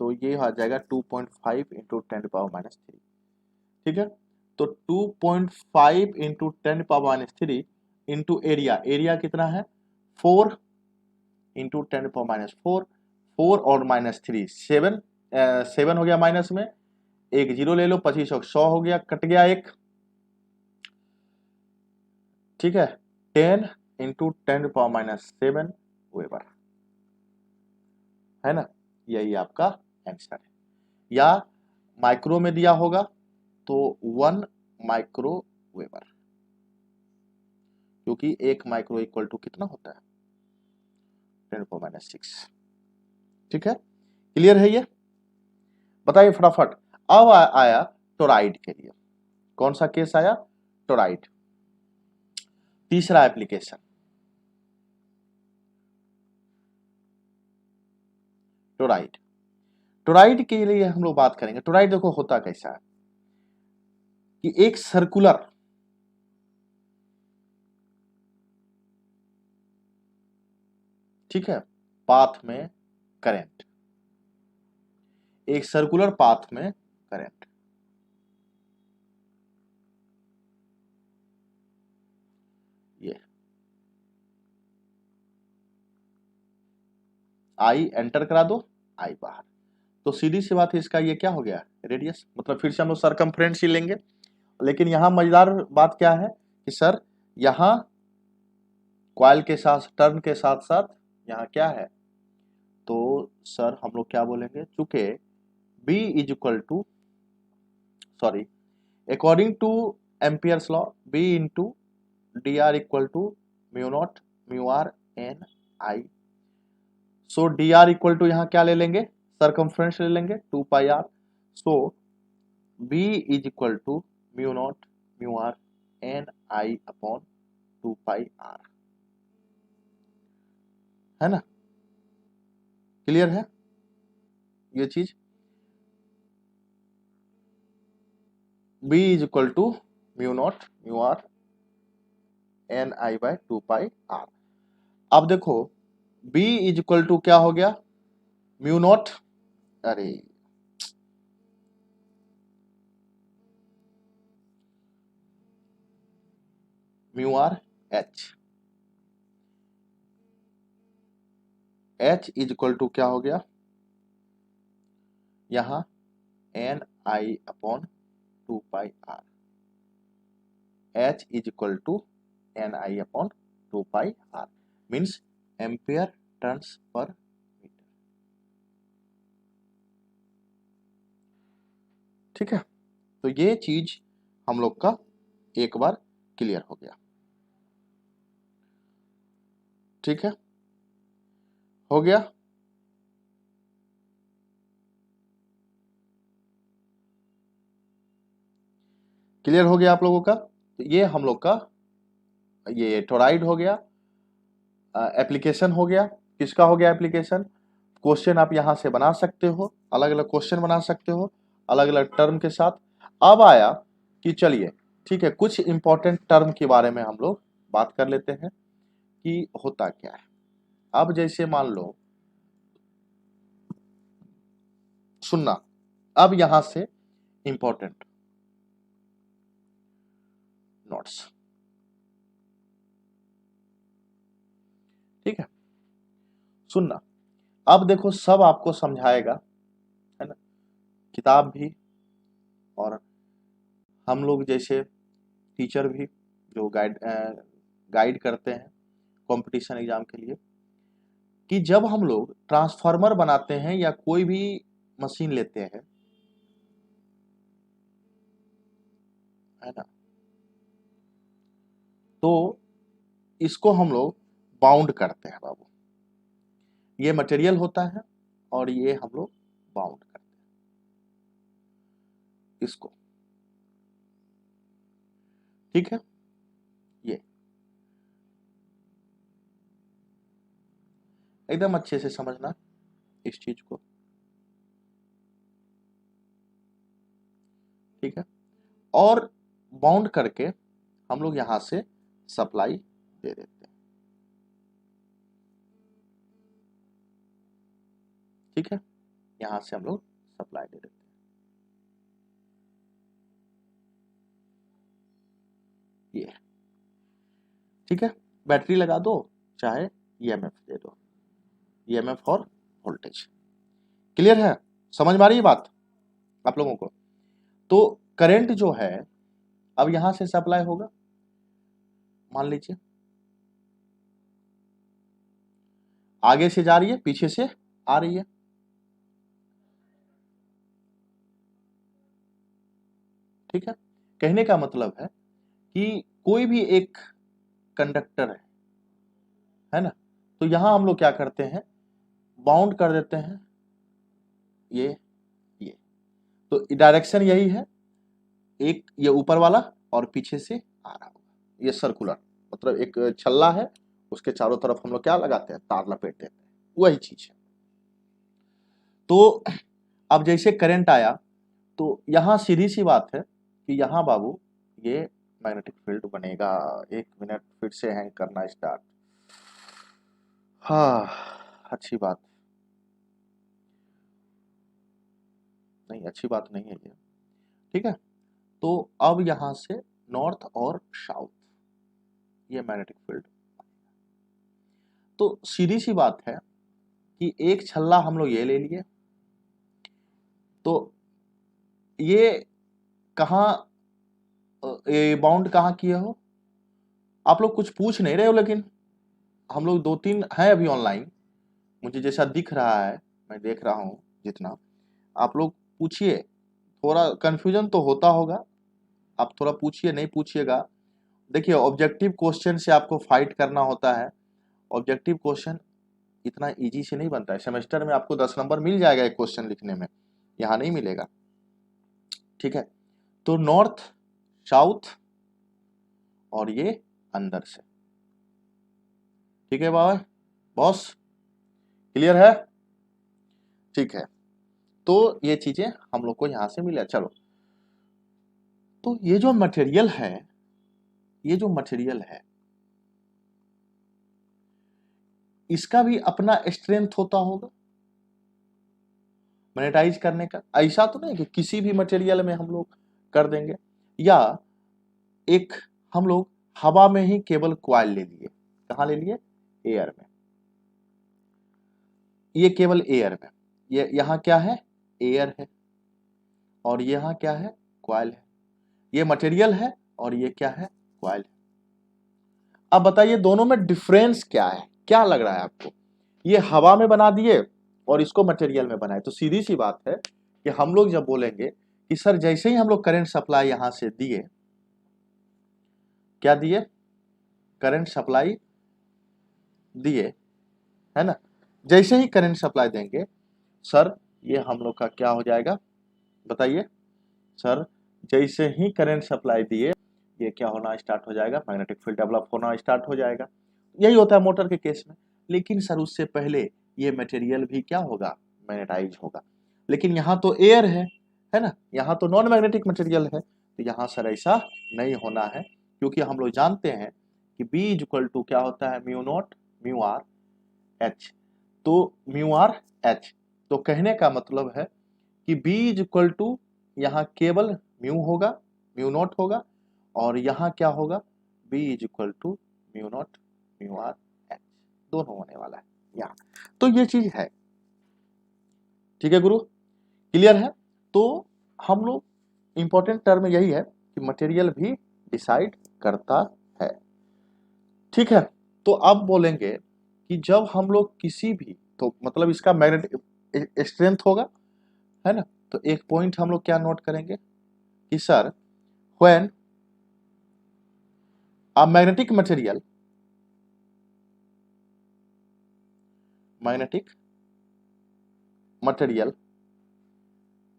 तो ये आ जाएगा 2.5 इंटू 10⁻³ ठीक है, तो 2.5 इंटू 10⁻³ इंटू एरिया, एरिया कितना है 4 इंटू 10⁻⁴, 4 और -3 7, 7 हो गया माइनस में, एक जीरो ले लो, 25 और 100 हो गया, कट गया एक। ठीक है, 10 इंटू 10⁻⁷ वेबर, है ना, यही आपका आंसर है। या माइक्रो में दिया होगा तो 1 माइक्रो वेबर, क्योंकि 1 माइक्रो इक्वल टू कितना होता है 10⁻⁶। ठीक है, क्लियर है ये, बताइए फटाफट। अब आया टोराइड के लिए, कौन सा केस आया टोराइड, तीसरा एप्लीकेशन टोराइड। टोराइड के लिए हम लोग बात करेंगे। टोराइड देखो होता कैसा है कि एक सर्कुलर ठीक है पाथ में करंट, एक सर्कुलर पाथ में करंट, ये आई एंटर करा दो, आई बाहर, तो सीधी सी बात है इसका ये क्या हो गया रेडियस, मतलब फिर से हम लोग सरकमफ्रेंस ही लेंगे। लेकिन यहां मजेदार बात क्या है कि सर यहां कॉइल के साथ टर्न के साथ साथ यहां क्या है, तो सर हम लोग क्या बोलेंगे, चूंकि B is equal to sorry according to Ampere's law B into D R equal to mu naught mu R N I, so D R equal to यहाँ क्या ले लेंगे सरकमफ्रेंस ले लेंगे 2 pi R, so B is equal to mu naught mu R N I upon 2 pi R, है ना, clear है ये चीज। B is equal to mu naught mu R N I bye 2 pi R. अब देखो B is equal to क्या हो गया म्यू नॉट, अरे mu R H, H is equal to क्या हो गया यहां N I upon 2 pi R, H is equal to N I upon 2 pi R means ampere turns per metre. ठीक है, तो ये चीज हम लोग का एक बार क्लियर हो गया। ठीक है, हो गया, क्लियर हो गया आप लोगों का। तो ये हम लोग का ये टोराइड हो गया, एप्लीकेशन हो गया, किसका हो गया एप्लीकेशन, क्वेश्चन आप यहां से बना सकते हो, अलग अलग क्वेश्चन बना सकते हो अलग अलग टर्म के साथ। अब आया कि चलिए ठीक है कुछ इंपॉर्टेंट टर्म के बारे में हम लोग बात कर लेते हैं कि होता क्या है। अब जैसे मान लो सुनना, अब यहां से इंपॉर्टेंट नोट्स, ठीक है सुनना। अब देखो सब आपको समझाएगा, है ना, किताब भी और हम लोग जैसे टीचर भी जो गाइड करते हैं कंपटीशन एग्जाम के लिए, कि जब हम लोग ट्रांसफार्मर बनाते हैं या कोई भी मशीन लेते हैं, है ना, तो इसको हम लोग बाउंड करते हैं बाबू। ये मटेरियल होता है और ये हम लोग बाउंड करते हैं इसको, ठीक है। ये एकदम अच्छे से समझना इस चीज को, ठीक है। और बाउंड करके हम लोग यहां से सप्लाई दे देते हैं, ठीक है। यहां से हम लोग सप्लाई दे देते हैं, ये ठीक है। बैटरी लगा दो, चाहे ईएमएफ दे दो, ईएमएफ और वोल्टेज। क्लियर है, समझ में आ रही है बात आप लोगों को? तो करंट जो है अब यहां से सप्लाई होगा, मान लीजिए आगे से जा रही है, पीछे से आ रही है, ठीक है। कहने का मतलब है कि कोई भी एक कंडक्टर है ना, तो यहां हम लोग क्या करते हैं, बाउंड कर देते हैं ये तो डायरेक्शन यही है, एक ये ऊपर वाला और पीछे से आ रहा होगा, ये सर्कुलर, मतलब एक छल्ला है, उसके चारों तरफ हम लोग क्या लगाते हैं, तार लपेट देते हैं, वही चीज है। तो अब जैसे करंट आया तो यहां सीधी सी बात है कि यहां बाबू ये मैग्नेटिक फील्ड बनेगा। एक मिनट, फिर से हैंग करना स्टार्ट। हाँ, अच्छी बात नहीं, अच्छी बात नहीं है ये, ठीक है। तो अब यहां से नॉर्थ और साउथ ये मैग्नेटिक फील्ड, तो सीधी सी बात है कि एक छल्ला हम लोग ये ले लिए, तो ये कहाँ, ये बाउंड कहाँ किए हो, आप लोग कुछ पूछ नहीं रहे हो, लेकिन हम लोग 2-3 हैं अभी ऑनलाइन, मुझे जैसा दिख रहा है, मैं देख रहा हूँ जितना, आप लोग पूछिए, थोड़ा कंफ्यूजन तो होता होगा, आप थोड़ा पूछिए, नहीं पूछिएगा। देखिए ऑब्जेक्टिव क्वेश्चन से आपको फाइट करना होता है, ऑब्जेक्टिव क्वेश्चन इतना इजी से नहीं बनता है। सेमेस्टर में आपको 10 नंबर मिल जाएगा एक क्वेश्चन लिखने में, यहाँ नहीं मिलेगा, ठीक है। तो नॉर्थ, साउथ और ये अंदर से, ठीक है बाबा बॉस, क्लियर है? ठीक है, तो ये चीजें हम लोग को यहां से मिला। चलो, तो ये जो मटेरियल है, ये जो मटेरियल है इसका भी अपना स्ट्रेंथ होता होगा मैग्नेटाइज करने का। ऐसा तो नहीं कि किसी भी मटेरियल में हम लोग कर देंगे, या एक हम लोग हवा में ही केवल कॉइल ले लिए, कहाँ ले लिए, एयर में, ये केवल एयर में, ये यहाँ क्या है, एयर है, और यहाँ क्या है, कॉइल है, ये मटेरियल है और ये क्या है, कॉइल है। अब बताइए दोनों में डिफरेंस क्या है, क्या लग रहा है आपको? ये हवा में बना दिए और इसको मटेरियल में बनाए, तो सीधी सी बात है कि हम लोग जब बोलेंगे कि सर जैसे ही हम लोग करंट सप्लाई यहां से दिए, क्या दिए, करंट सप्लाई दिए, है ना, जैसे ही करंट सप्लाई देंगे सर, ये हम लोग का क्या हो जाएगा, बताइए सर, जैसे ही करंट सप्लाई दिए ये क्या होना स्टार्ट हो जाएगा, मैग्नेटिक फील्ड डेवलप होना स्टार्ट हो जाएगा। यही होता है मोटर के केस में, लेकिन सर उससे पहले ये मटेरियल भी क्या होगा, मैग्नेटाइज होगा। लेकिन यहाँ तो एयर है ना, यहाँ तो नॉन मैग्नेटिक मटेरियल है, तो यहाँ सर ऐसा नहीं होना है, क्योंकि हम लोग जानते हैं कि B इक्वल टू क्या होता है, mu naught mu R H, तो म्यू आर एच, तो कहने का मतलब है कि B इक्वल टू यहाँ केवल म्यू होगा, म्यू नॉट होगा, और यहाँ क्या होगा, B equal to mu naught mu R H, दोनों होने वाला है यहाँ। तो ये चीज है, ठीक है गुरु, क्लियर है? तो हम लोग इंपॉर्टेंट टर्म यही है कि मटेरियल भी डिसाइड करता है। ठीक है, तो अब बोलेंगे कि जब हम लोग किसी भी, तो मतलब इसका मैग्नेटिक स्ट्रेंथ होगा, है ना। तो एक पॉइंट हम लोग क्या नोट करेंगे कि sir when a magnetic material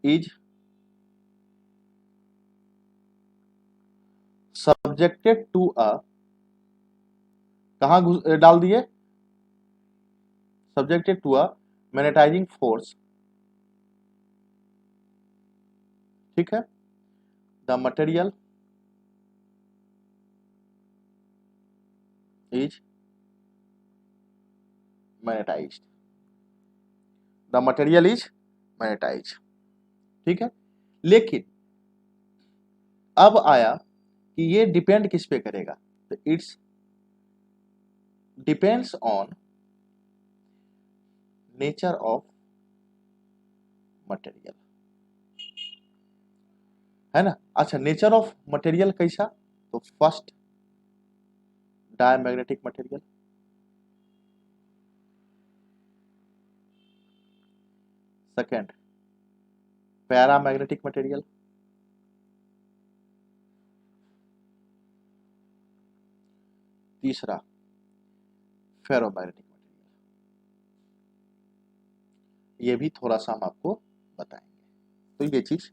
is subjected to a, कहां डाल दिए, subjected to a magnetising force, ठीक है, the material is magnetised, the material is magnetised. ठीक है, लेकिन अब आया कि ये डिपेंड किस पे करेगा, तो it's depends on nature of material, है ना। अच्छा, नेचर ऑफ मटेरियल कैसा, तो first diamagnetic material, second paramagnetic material, तीसरा फेरोमैग्नेटिक मटेरियल। ये भी थोड़ा सा हम आपको बताएंगे। तो ये चीज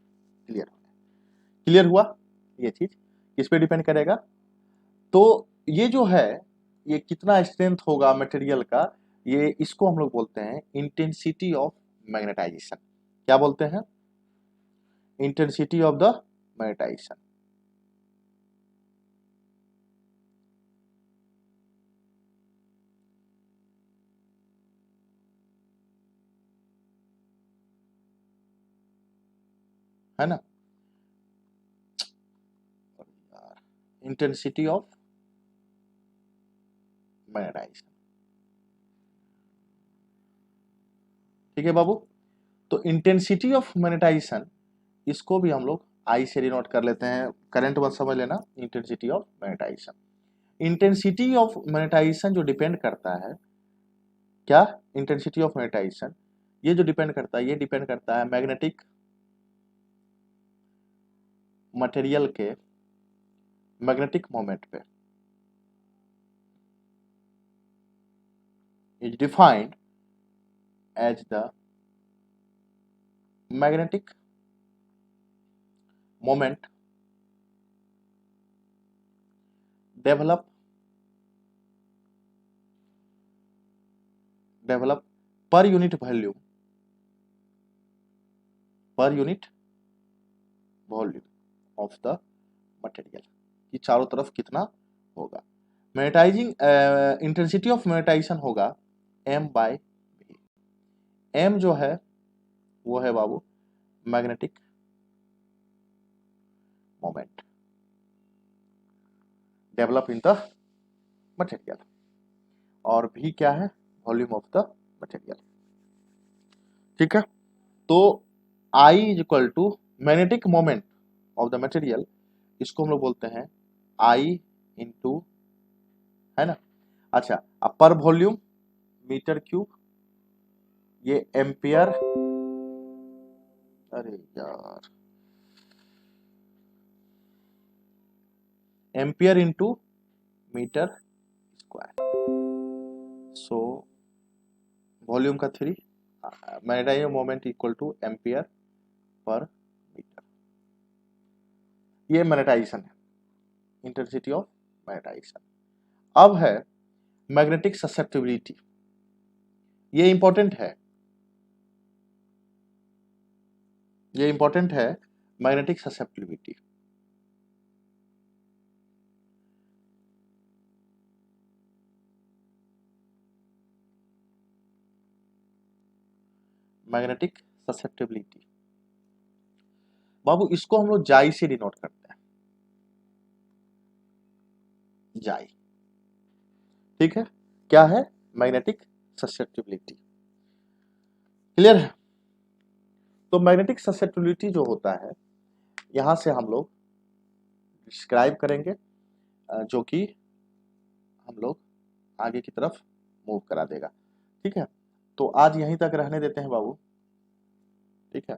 क्लियर हुआ, ये चीज किस पे डिपेंड करेगा, तो ये जो है, ये कितना स्ट्रेंथ होगा मटेरियल का, ये इसको हम लोग बोलते हैं इंटेंसिटी ऑफ मैग्नेटाइजेशन। क्या बोलते हैं, इंटेंसिटी ऑफ द मैग्नेटाइजेशन। है ना, इंटेंसिटी ऑफ मैग्नेटाइजेशन। ठीक है बाबू, तो इंटेंसिटी ऑफ मैग्नेटाइजेशन, इसको भी हम लोग आई से डिनोट कर लेते हैं, करंट मत समझ लेना, intensity of magnetisation. Intensity of magnetisation जो डिपेंड करता है, क्या, इंटेंसिटी ऑफ मैग्नेटाइजेशन, ये जो डिपेंड करता है, ये डिपेंड करता है मैग्नेटिक मटेरियल के मैग्नेटिक मोमेंट पे। Is defined as the magnetic moment develop per unit volume, of the material, कि चारों तरफ कितना होगा। मैग्नेटाइजिंग इंटेंसिटी ऑफ मैग्नेटाइजेशन होगा m बाय v। m जो है वो है बाबू magnetic moment develop in the material, और v क्या है, वॉल्यूम ऑफ द मटेरियल। ठीक है, तो I is equal to magnetic moment of the material, इसको हम लोग बोलते हैं I इंटू, है ना। अच्छा, अब पर वॉल्यूम मीटर क्यूब, ये एम्पियर, अरे यार, ampere into metre square, so volume का 3, magnetising moment equal to ampere per metre. ये मैग्नेटाइजेशन है, इंटेंसिटी ऑफ मैग्नेटाइजेशन। अब है मैग्नेटिक ससेप्टिबिलिटी, ये इंपॉर्टेंट है, ये इंपॉर्टेंट है, मैग्नेटिक ससेप्टिबिलिटी। मैग्नेटिक ससेप्टिबिलिटी बाबू, इसको हम लोग जाई से डिनोट करते हैं, जाई। ठीक है, क्या है, मैग्नेटिक ससेप्टिबिलिटी। क्लियर है, तो मैग्नेटिक ससेप्टिबिलिटी जो होता है, यहां से हम लोग डिस्क्राइब करेंगे, जो कि हम लोग आगे की तरफ मूव करा देगा। ठीक है, तो आज यहीं तक रहने देते हैं बाबू। ठीक है,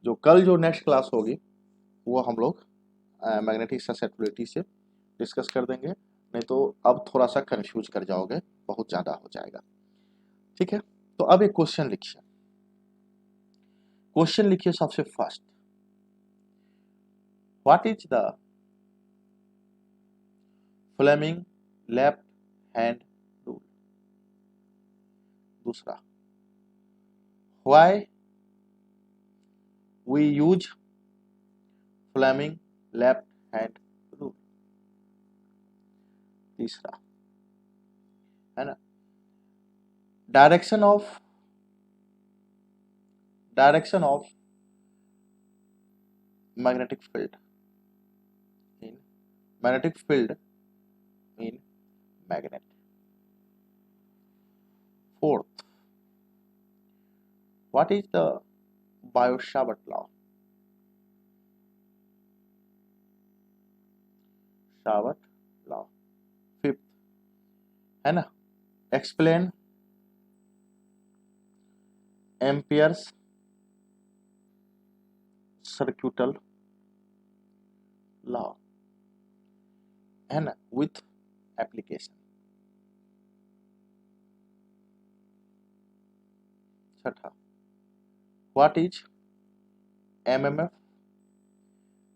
जो कल जो नेक्स्ट क्लास होगी वो हम लोग मैग्नेटिक ससेप्टिबिलिटी से डिस्कस कर देंगे, नहीं तो अब थोड़ा सा कंफ्यूज कर जाओगे, बहुत ज़्यादा हो जाएगा। ठीक है, तो अब एक क्वेश्चन लिखिए। क्वेश्चन लिखिए सबसे first, what is the Fleming left hand rule. दूसरा, why we use Fleming left hand rule. तीसरा है ना, direction of magnetic field in magnet। Fourth, what is the Biot-Savart law? Savart law। Fifth है ना, explain Ampere's circuital law है ना, with application। छठा, what is MMF,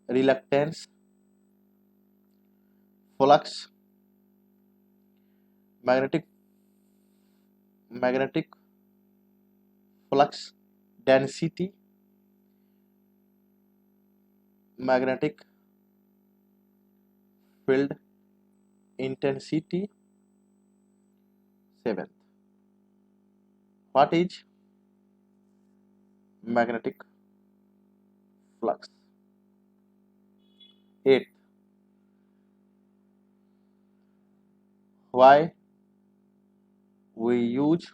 reluctance, flux, magnetic flux density, magnetic field intensity। Seventh, what is magnetic flux। Eighth, why we use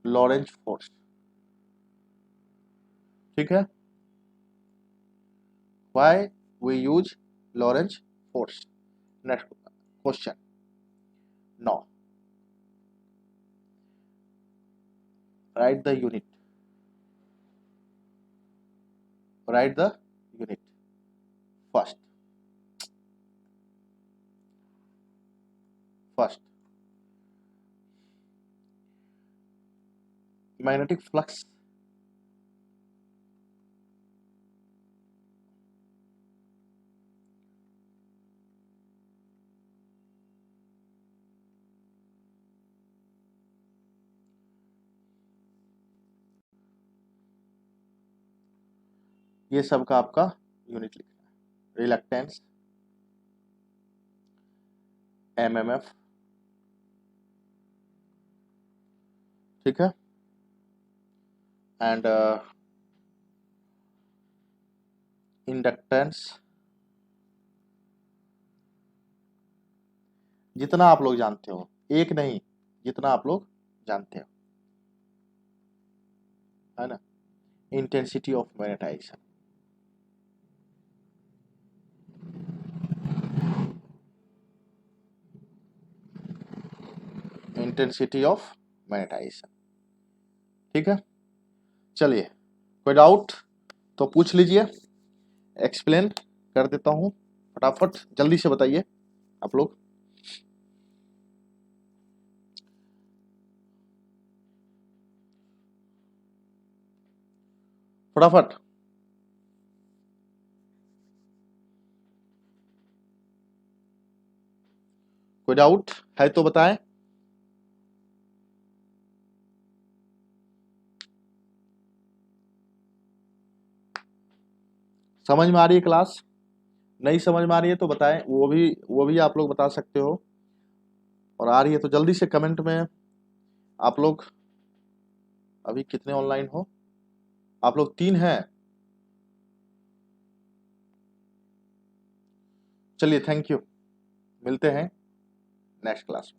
Lorentz force। ठीक है, why we use Lorentz force। Next question, now write the unit। First, magnetic flux ये सब का आपका unit लिखना है। Reluctance, MMF, ठीक है, एंड इंडक्टेंस। जितना आप लोग जानते हो, एक नहीं, जितना आप लोग जानते हो, है ना। इंटेंसिटी ऑफ मैग्नेटाइजेशन, ठीक है। चलिए, कोई डाउट तो पूछ लीजिए, एक्सप्लेन कर देता हूं, फटाफट जल्दी से बताइए आप लोग। फटाफट, कोई डाउट है तो बताएं। समझ में आ रही है क्लास? नहीं समझ में आ रही है तो बताएं, वो भी आप लोग बता सकते हो। और आ रही है तो जल्दी से कमेंट में। आप लोग अभी कितने ऑनलाइन हो? आप लोग 3 हैं। चलिए, थैंक यू, मिलते हैं नेक्स्ट क्लास में।